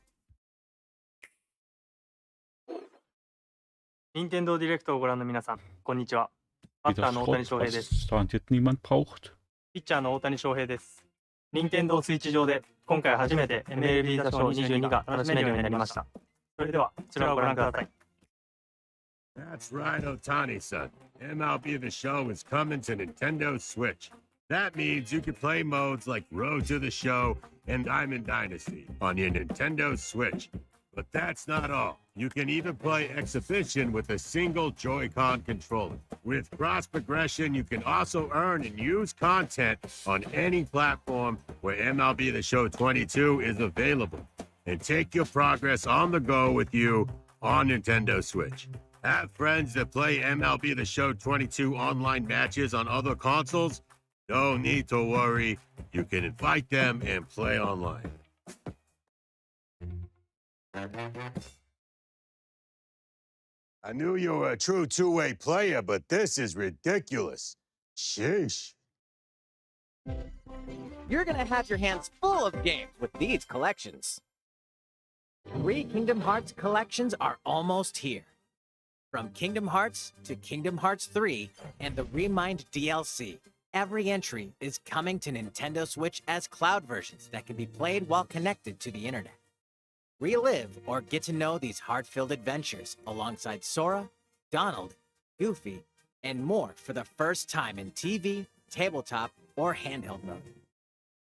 任天堂ディレクトをご覧の皆さん、こんにちは。バッ Wieder ターの大谷 Schrott, 翔平です。 was garantiert niemand braucht. ピッチャーの大谷翔平です。任天堂スイッチ上で今回初めて MLB 打賞22が楽しめるようになりました。それではこちらをご覧ください。 That's right, Otani-san. MLB The Show is coming to Nintendo Switch. That means you can play modes like Road to the Show and Diamond Dynasty on your Nintendo Switch. But that's not all. You can even play Exhibition with a single Joy-Con controller. With cross progression, you can also earn and use content on any platform where MLB The Show 22 is available. And take your progress on the go with you on Nintendo Switch. Have friends that play MLB The Show 22 online matches on other consoles? No need to worry. You can invite them and play online. I knew you were a true two-way player, but this is ridiculous. Sheesh. You're gonna have your hands full of games with these collections. 3 Kingdom Hearts collections are almost here. From Kingdom Hearts to Kingdom Hearts 3 and the Remind DLC, every entry is coming to Nintendo Switch as cloud versions that can be played while connected to the internet. Relive or get to know these heart-filled adventures alongside Sora, Donald, Goofy, and more for the first time in TV, tabletop, or handheld mode.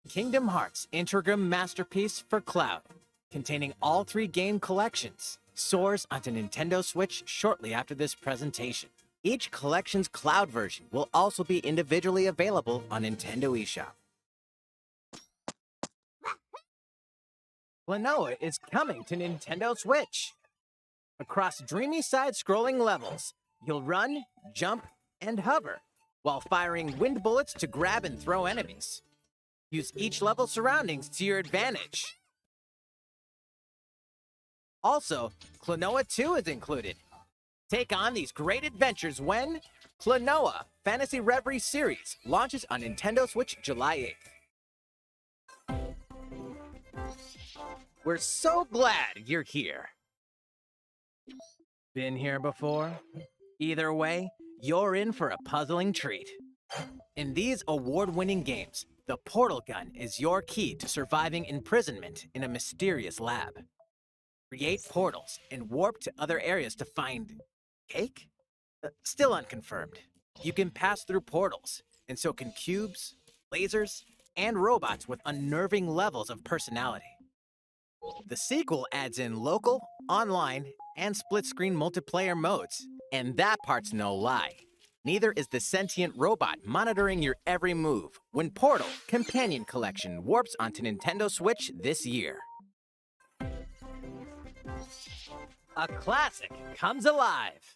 Kingdom Hearts Integrum Masterpiece for Cloud, containing all 3 game collections, soars onto Nintendo Switch shortly after this presentation. Each collection's cloud version will also be individually available on Nintendo eShop. Klonoa is coming to Nintendo Switch. Across dreamy side-scrolling levels, you'll run, jump, and hover, while firing wind bullets to grab and throw enemies. Use each level's surroundings to your advantage. Also, Klonoa 2 is included. Take on these great adventures when Klonoa Fantasy Reverie Series launches on Nintendo Switch July 8th. We're so glad you're here. Been here before? Either way, you're in for a puzzling treat. In these award-winning games, the portal gun is your key to surviving imprisonment in a mysterious lab. Create portals and warp to other areas to find cake? Still unconfirmed. You can pass through portals, and so can cubes, lasers, and robots with unnerving levels of personality. The sequel adds in local, online, and split-screen multiplayer modes, and that part's no lie. Neither is the sentient robot monitoring your every move when Portal Companion Collection warps onto Nintendo Switch this year. A classic comes alive.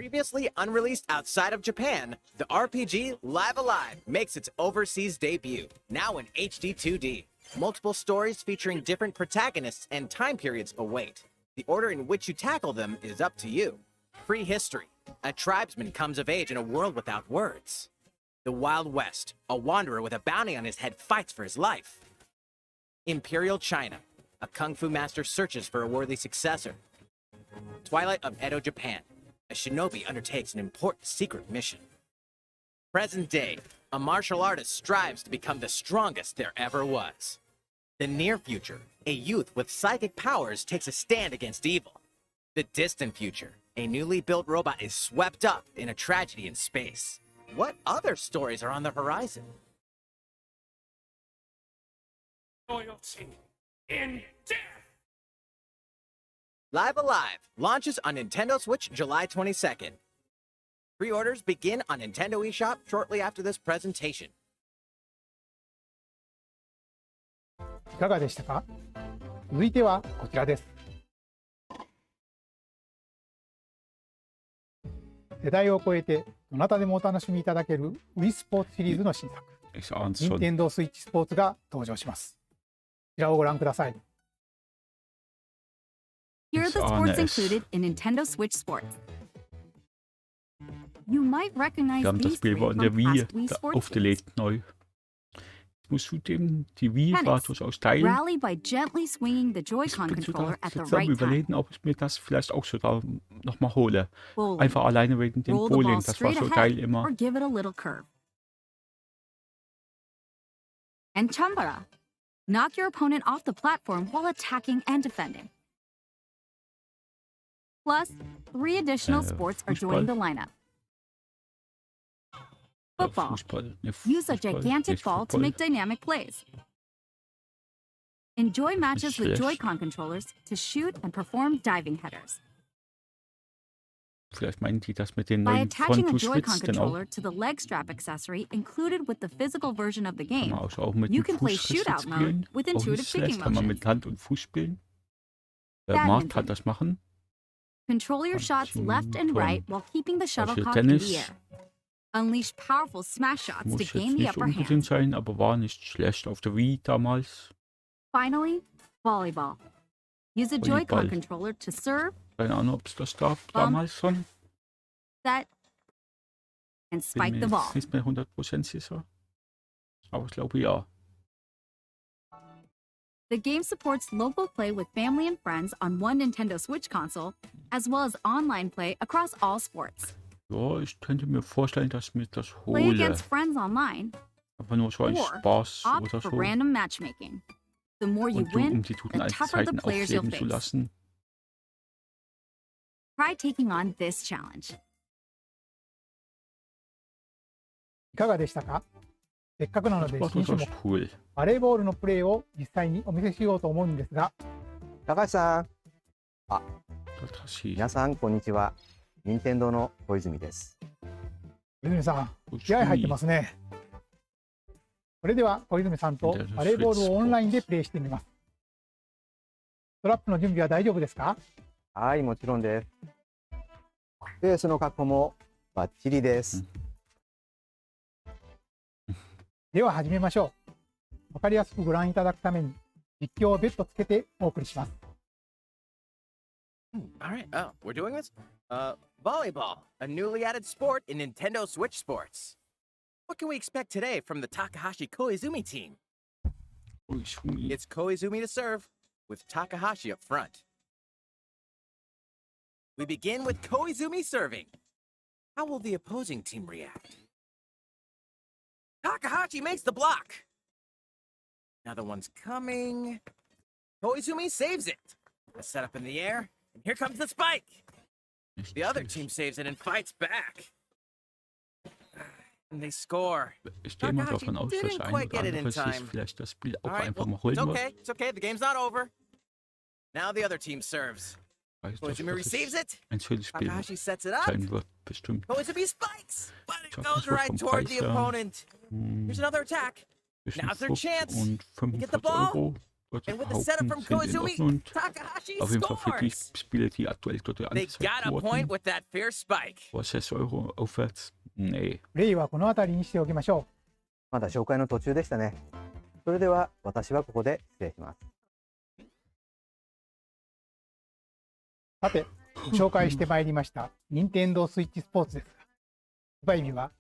Previously unreleased outside of Japan, the RPG Live Alive makes its overseas debut, now in HD 2D. Multiple stories featuring different protagonists and time periods await. The order in which you tackle them is up to you. Prehistory. A tribesman comes of age in a world without words. The Wild West. A wanderer with a bounty on his head fights for his life. Imperial China. A kung fu master searches for a worthy successor. Twilight of Edo, Japan. A shinobi undertakes an important secret mission. Present day, a martial artist strives to become the strongest there ever was. The near future, a youth with psychic powers takes a stand against evil. The distant future, a newly built robot is swept up in a tragedy in space. What other stories are on the horizon? Loyalty in death. Live Alive launches on Nintendo Switch July 22nd. Pre-orders begin on Nintendo eShop shortly after this presentation. いかがでしたか？続いてはこちらです。世代を超えてどなたでもお楽しみいただける Wii スポーツシリーズの新作、 Ich ahn's schon. Nintendo Switch スポーツが登場します。こちらをご覧ください。Here are the sports included in Nintendo Switch Sports. You might recognize Wir haben das these Spiel three war in der from Wii past Wii Sports games. aufgelegt neu. Musst du dem, die Wii war Tennis. durchaus teilen. Rally by gently swinging the Ich Joy-Con bin sogar controller at the jetzt am right time. überlegen, ob ich mir das vielleicht auch sogar nochmal hole. Bowling. Einfach alleine wegen dem Roll the ball Bowling. Das war straight so ahead geil immer. or give it a little curve. And Chambara. Knock your opponent off the platform while attacking and defending. Plus, 3 additional sports are joining the lineup. Football. Fußball. Ne, Use a Fußball, gigantic nicht ball to Football. make dynamic plays. Enjoy matches with schlecht. Joy-Con controllers to shoot and perform diving headers. Vielleicht meinen die das mit den By neuen attaching a Front Joy-Con Switch denn auch. controller to the leg strap accessory included with the physical version of the Kann game, man auch mit you dem can play Fuß shootout spielen. mode with Auch intuitive nicht schlecht, kicking kann man motions. mit Hand und Fuß spielen. Badminton. Markt kann das machen. Control your shots left and right while keeping the shuttlecock in Tennis. the air. Unleash powerful smash shots to Muss jetzt gain the nicht upper unbedingt hand. sein, aber war nicht schlecht auf der Wii damals. Finally, volleyball. Use a Volleyball. Joy-Con controller to serve, Keine Ahnung, ob es das gab damals schon. set, and Bin spike mir the ball. jetzt nicht mehr 100% sicher. Aber ich glaube ja. The game supports local play with family and friends on one Nintendo Switch console, as well as online play across all sports. Ja, ich könnte mir vorstellen, dass ich mir das Play hole. against friends online, Aber nur so ein or Spaß opt oder for so. random matchmaking. The more you Und du, win, um die guten the alten tougher the Zeiten players you'll aufleben zu face. lassen. Try taking on this challenge. いかがでしたか？せっかくなので Das war 新種目 durchaus cool. バレーボールのプレーを実際にお見せしようと思うんですが、高橋さん、 Das 皆さんこんにちは。任天堂の小泉です。小泉さん、気合入ってますね。それでは小泉さんとバレーボールをオンラインでプレーしてみます。ストラップの準備は大丈夫ですか？はい、もちろんです。ベースの確保もバッチリです。では始めましょう。わかりやすくご覧いただくために実況を別途つけてお送りします。All right. Oh, we're doing this? Volleyball, a newly added sport in Nintendo Switch Sports. What can we expect today from the Takahashi Koizumi team? It's Koizumi to serve, with Takahashi up front. We begin with Koizumi serving. How will the opposing team react? Takahashi makes the block. Another one's coming. Koizumi saves it. A setup in the air, and here comes the spike. The other team saves it and fights back. And they score. Ich gehe mal davon aus, dass didn't ein quite oder get it in andere sich time. vielleicht das Spiel auch All right, einfach well, mal holen it's wird. okay. It's okay. The game's not over. Now the other team serves. Weiß, dass Koizumi receives es it. ein schönes Spiel Takahashi sets it up. sein wird, bestimmt. Koizumi spikes, but it Sag, goes das wird right vom toward Preis the her opponent. hm, Here's another attack. zwischen Now's their 50 chance. und They get the 45 ball. Euro. dort And with the setup behaupten, from sind in Koizumi, Ordnung. Takahashi Auf jeden Fall für die scores. Spiele, die aktuell dort They angezeigt got a point wurden, with that fair spike. war 6 Euro aufwärts. Nee.プレイはこの辺りにしておきましょまだ紹介の途中でしたね。それでは私はここで失礼します。う。さて、ご紹介してまいりました任天堂スイッチスポーツですが、発売日は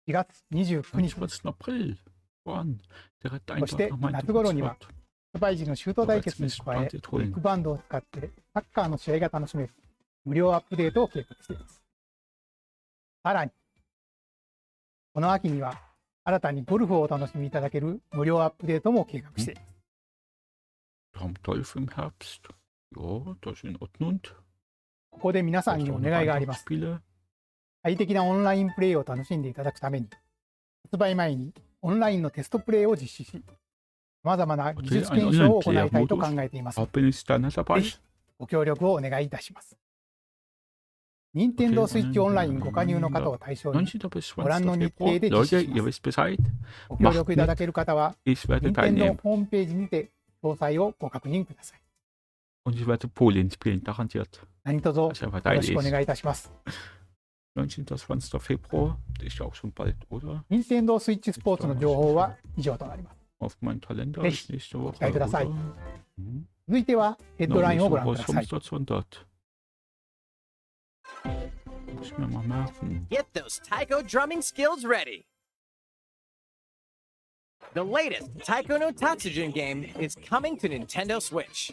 4月29日です。 20. April. Wann? Direkt そして einfach nach meinem 夏頃には Geburtstag. 発売時のシュート対決に加え、ビッグバンドを使ってサッカーの試合が楽しめる無料アップデートを計画しています。さらに、この秋には新たにゴルフをお楽しみいただける無料アップデートも計画しています。 Traumgolf im Herbst. Ja, das ist in Ordnung. ここで皆さんにお願いがあります。 Spiele. 快適なオンラインプレイを楽しんでいただくために、発売前にオンラインのテストプレイを実施し、さまざまな技術検証を行いたいと考えています。 Bin ich da nicht ぜ dabei? ひご協力をお願いいたします。任天堂スイッチオンラインご加入の方を対象に、 19. bis ご覧の 20. 日程 Februar. で実 Leute, 施し ihr ます。 wisst Bescheid. ご協力いただける方は、 Ich werde 任天堂 teilnehmen. ホームページにて詳細をご確認ください。 Und ich werde Polen spielen, garantiert. 何卒よ Das ist ja ろしくお verteidigt. 願いいたします。 19. bis 20. Februar. Das ist ja auch schon bald, oder? 任天堂スイッチスポーツの情報は以上となります。 Auf meinem Kalender Echt? ist nächste Woche, 期待ください。 oder? Mhm. 続いてはヘッドラインをご覧ください。 Samstag. Muss ich mir mal merken. Get those taiko drumming skills ready. The latest Taiko no Tatsujin game is coming to Nintendo Switch.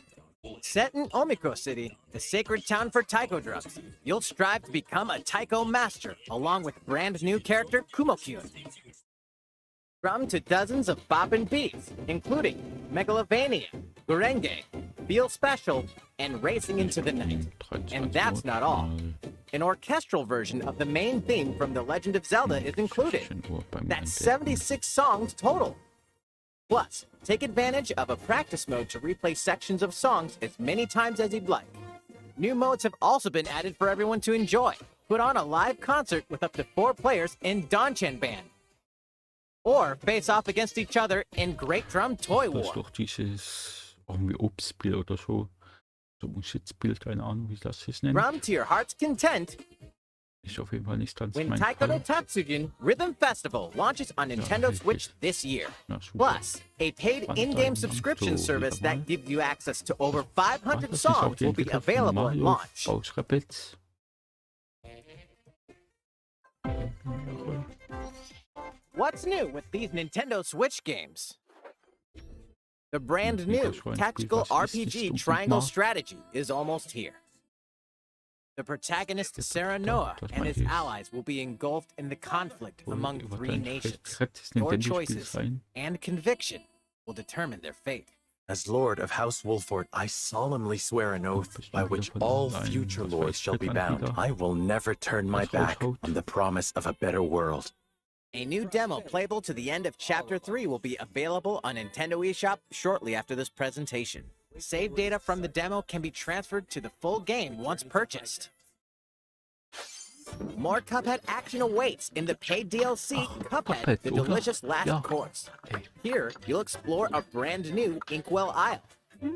Set in Omikro City, the sacred town for taiko drums, you'll strive to become a taiko master along with brand new character Kumo-kyun. Drum to dozens of boppin' beats, including Megalovania, Gurenge, Feel Special, and Racing into the Night. And that's not all. An orchestral version of the main theme from The Legend of Zelda is included. That's 76 songs total. Plus, take advantage of a practice mode to replay sections of songs as many times as you'd like. New modes have also been added for everyone to enjoy. Put on a live concert with up to 4 players in Danchan Band. Or face off against each other in Great Drum Toy Das ist War. doch dieses irgendwie Obstspiel oder so. So ein Shitspiel, keine Ahnung, wie das sich nennt. Drum to your heart's content. Ist auf jeden Fall nicht ganz When mein Taiko no Fall. Tatsujin Rhythm Festival launches on Nintendo richtig. Switch this year. Na, super. Plus, a paid Wann in-game dann subscription so service wieder mal? that gives you access to over Ach, 500 das ist auch songs die will be Entwickler von available at Mario launch. Bros. Rabbids. What's new with these Nintendo Switch games? The brand new Videospiel, tactical was ist das RPG dumm triangle gemacht? strategy is almost here. The protagonist Sarah Noah das and meine his ich. allies will be engulfed in the conflict among Über 3 dein nations. fettes Your Nintendo-Spiel choices sein. and conviction will determine their fate. As Lord of House Wolford, I solemnly swear an oath by which all future lords shall be bound. I will never turn my back on the promise of a better world. A new demo playable to the end of Chapter 3 will be available on Nintendo eShop shortly after this presentation. Save data from the demo can be transferred to the full game once purchased. More Cuphead action awaits in the paid DLC Cuphead, The oder? Delicious Last Ja. Course. Ey, Here, you'll explore a brand new Inkwell Isle.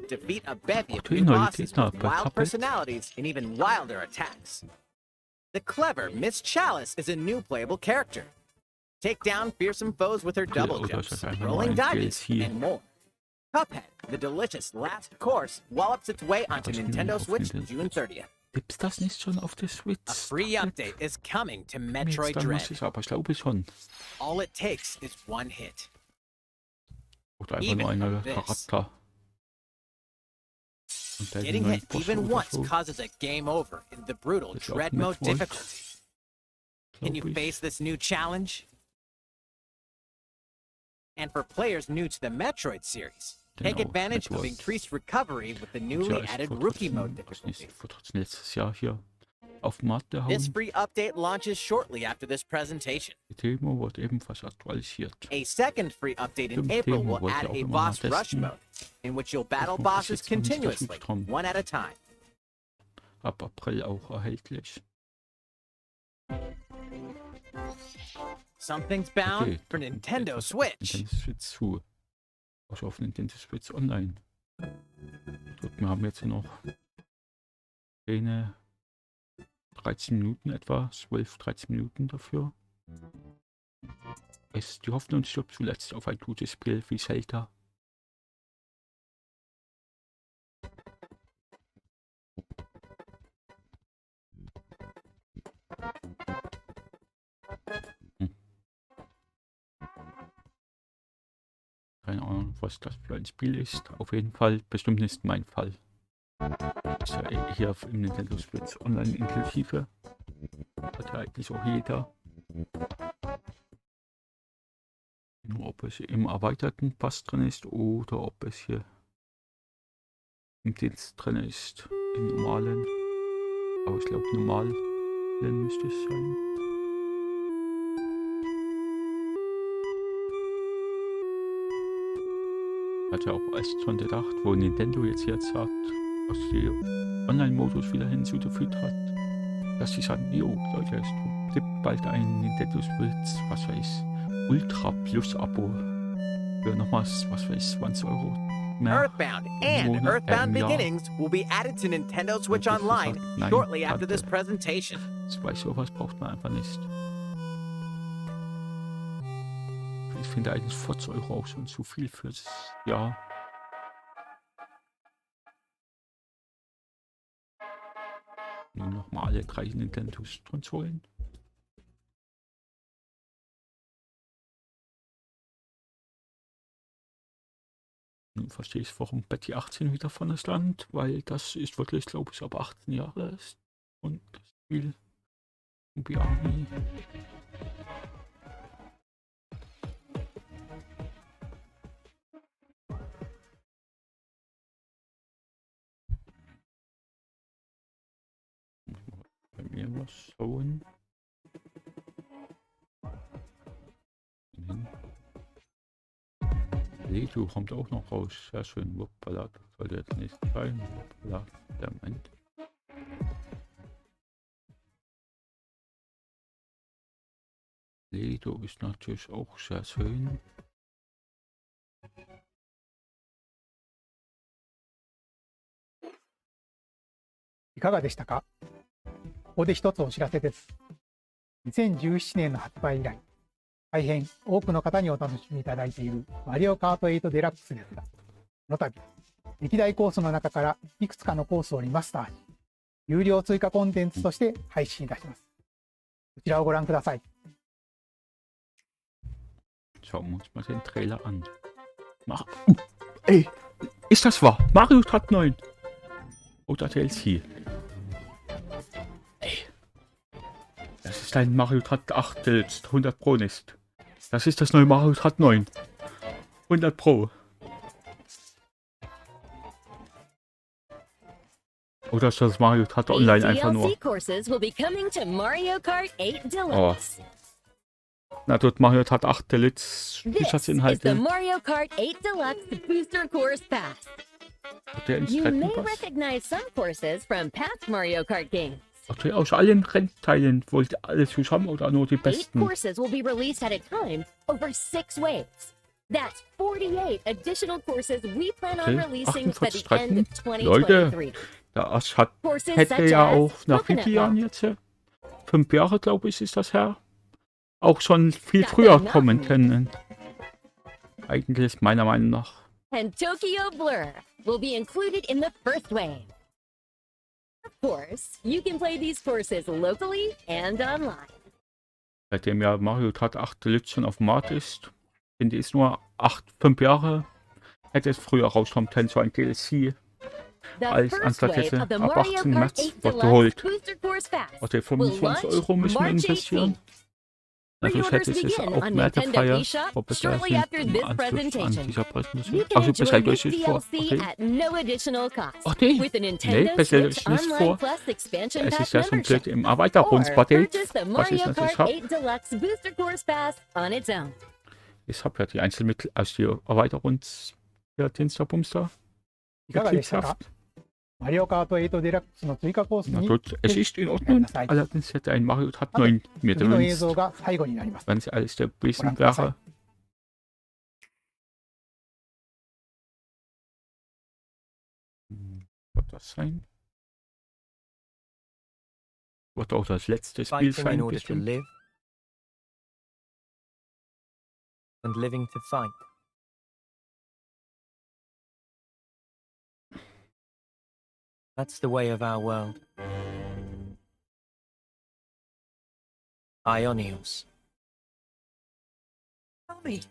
Defeat a bevy of die new bosses Innovativität with bei wild Cuphead. personalities and even wilder attacks. The clever Miss Chalice is a new playable character. Take down fearsome foes with her double oder jumps, ist das einfach nur rolling ein diamonds, DLC? and more. Cuphead, The Delicious Last Course, wallops its way onto das Nintendo auf Switch Nintendo June 30th. Gibt's das nicht schon auf der Switch? A free update is coming to Metroid Dann muss Dread. ich aber, ich glaube schon. All it takes is one hit. Oder einfach Even nur ein this. Charakter. Und der Getting neuen hit Boss even oder once so, causes a game over in the brutal Das ist auch Dread Mode Metroid, difficulty. Can you glaub ich. face this new challenge? And for players new to the Metroid series, take Genau, advantage of Metroid. increased recovery with the newly Tja, ich added wurde Rookie trotzdem- Mode was difficulty. nicht, wurde trotzdem letztes Jahr hier auf den Markt This gehauen. free update launches shortly after this presentation. Die Demo wurde ebenfalls aktualisiert. A second free update in Stimmt, April Demo will wollte ich add auch a immer mal boss rush testen. mode, in which you'll battle noch bis bosses jetzt noch nicht continuously, versucht haben. one at a time. Ab April auch erhältlich. Something's bound Okay, for dann Nintendo etwas Switch. Nintendo Switch zu. Also auf Nintendo Switch Online. Dort, wir haben jetzt noch 13 Minuten etwa, 12, 13 Minuten dafür. Es die Hoffnung stirbt zuletzt auf ein gutes Spiel wie Zelda. Keine Ahnung, was das für ein Spiel ist. Auf jeden Fall bestimmt nicht mein Fall. Ist ja hier im Nintendo Switch Online inklusive. Hat ja eigentlich auch jeder. Nur ob es im erweiterten Pass drin ist oder ob es hier im Dienst drin ist. Im normalen. Aber ich glaube normal müsste es sein. Hat ja auch erst schon gedacht, wo Nintendo jetzt hat, was die Online-Modus wieder hinzugefügt hat, dass sie sagen, jo Leute, es gibt bald ein Nintendo Switch, was weiß, Ultra Plus Abo für nochmals, was weiß, 20 Euro mehr. Earthbound and Earthbound Beginnings will be added to Nintendo Switch Online shortly after this presentation. Bei sowas braucht man einfach nicht. Ich finde eigentlich 40 Euro auch schon zu viel fürs Jahr. Nur noch mal alle 3 Nintendo-Konsolen. Nun verstehe ich, warum Betty 18 wieder von das Land, weil das ist wirklich, glaube ich, ab 18 Jahre ist. Und das Spiel Army. Bei mir was schauen. Lego kommt auch noch raus. Sehr schön. Wuppala, das sollte jetzt nicht sein. Wuppala, der Moment. Lego ist natürlich auch sehr schön.いかがでしたか？ここで一つお知らせです。2017年の発売以来、大変多くの方にお楽しみいただいているマリオカート8デラックスですが、この度、歴代コースの中からいくつかのコースをリマスターし、有料追加コンテンツとして配信いたします。こちらをご覧ください。Schauen wir uns mal den Trailer an. Ey, ist das wahr? Mario Kart 9. Oder DLC. Ey. Das ist ein Mario Kart 8 jetzt. 100 Pro nicht. Das ist das neue Mario Kart 9. 100 Pro. Oder ist das Mario Kart Online einfach nur? Oh. Na, dort Mario Kart 8 Deluxe Zusatzinhalte. Mario Kart 8 Deluxe Booster Course Pass. Der You may recognize some courses from past Mario Kart games. Okay, aus allen Rennteilen wollt ihr alle zusammen oder nur die 8 besten? courses will be released at a time over 6 waves. That's 48 additional courses we plan on releasing by the end of 2023. Leute, das hätte ja auch nach wie vielen Jahren jetzt? 5 Jahre, glaube ich, ist das her. Auch schon viel früher kommen können. Eigentlich meiner Meinung nach. And Tokyo Blur will be included in the first wave. Of course, you can play these courses locally and online. Seitdem ja Mario Kart 8 Deluxe schon auf dem Markt ist, finde ich es nur 5 Jahre. Hätte es früher rauskommen können, so ein DLC. Als anstatt jetzt ab 18 März wird geholt. Okay, 25 Euro müssen wir investieren. Natürlich hätte es es auch mehr gefeiert, ob es da sind im Anschluss an dieser Präsentation. Also bestellt euch es vor, okay? Okay, nee, bestellt euch nicht vor. Es ist ja so blöd im Erweiterungspaket, was ich natürlich habe. Ich habe ja die Einzelmittel aus der Erweiterungsdienstlerbumster. Betriebshaft. Mario Kart 8 デラックスの追加コースに Es ist in Ordnung, allerdings hätte ein Mario Kart 9 mir gewünscht, wenn es alles der Besen wäre. Wird das sein? Wird auch das letzte Spiel Fighting in sein, order to bestimmt. live, and living to fight. That's the way of our world. Ionios. Tell me,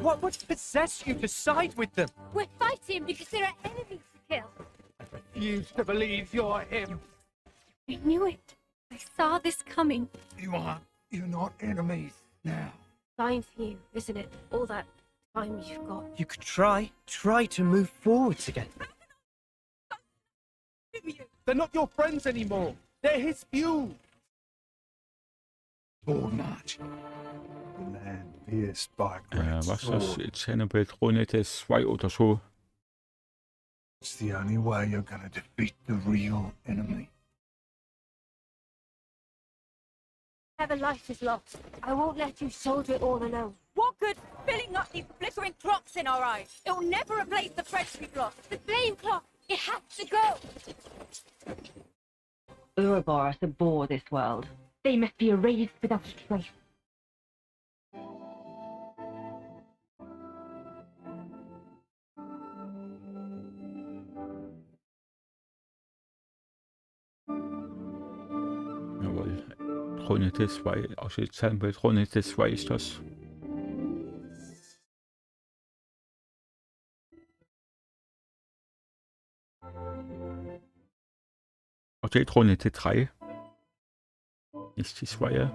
what possessed you to side with them? We're fighting because there are enemies to kill. Refuse to believe you're him. I knew it. I saw this coming. You're not enemies now. Fine for you, isn't it? All that time you've got. You could try to move forwards again. They're not your friends anymore. They're his few. Board march. The land pierced by a great Was sword. das? Xenoblade Chronicles 2 oder so. It's the only way you're gonna defeat the real enemy. Whatever life is lost, I won't let you soldier it all alone. What good filling up these flickering drops in our eyes? It will never replace the friends we've lost. The flame clock, it has to go. Ouroboros abhor this world. They must be erased without a trace. Jawohl. Chronicles 2, also Xenoblade Chronicles 2 ist das. Okay, Chronicles 3. Nicht die 2.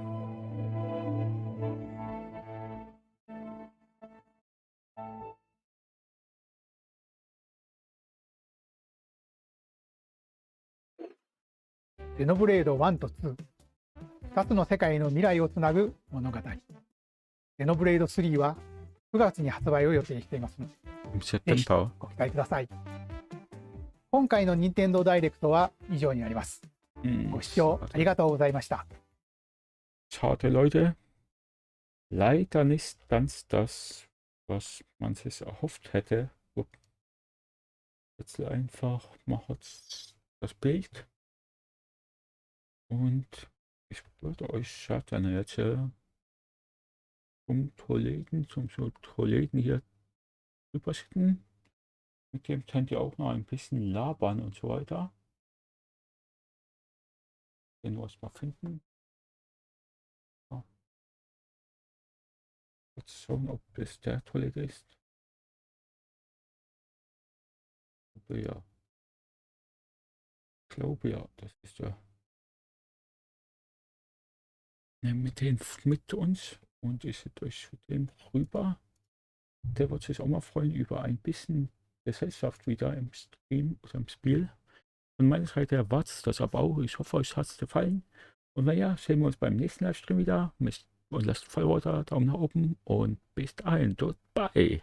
ゼノブレード1と2、2つの世界の未来をつなぐ物語。ゼノブレード3は9月に発売を予定していますので、 Im ぜひ September. ご期待ください。今回の任天堂ダイレクトは以上になります。ご視聴ありがとうございました。 Schade, Leute. Leider nicht ganz das, was man sich erhofft hätte. Jetzt einfach mache jetzt das Bild. Und ich würde euch ja dann jetzt zum Kollegen hier rüber schicken. Mit dem könnt ihr auch noch ein bisschen labern und so weiter. Den was mal finden. So. Jetzt schauen, ob es der Kollege ist. Ja. Ich glaube ja, das ist der. Nehmt den mit uns und ich schicke euch mit dem rüber. Der wird sich auch mal freuen über ein bisschen Gesellschaft wieder im Stream oder im Spiel. Von meiner Seite war es das aber auch. Ich hoffe, euch hat es gefallen. Und wenn ja, sehen wir uns beim nächsten Livestream wieder. Und lasst Follower da, Daumen nach oben und bis dahin. Goodbye.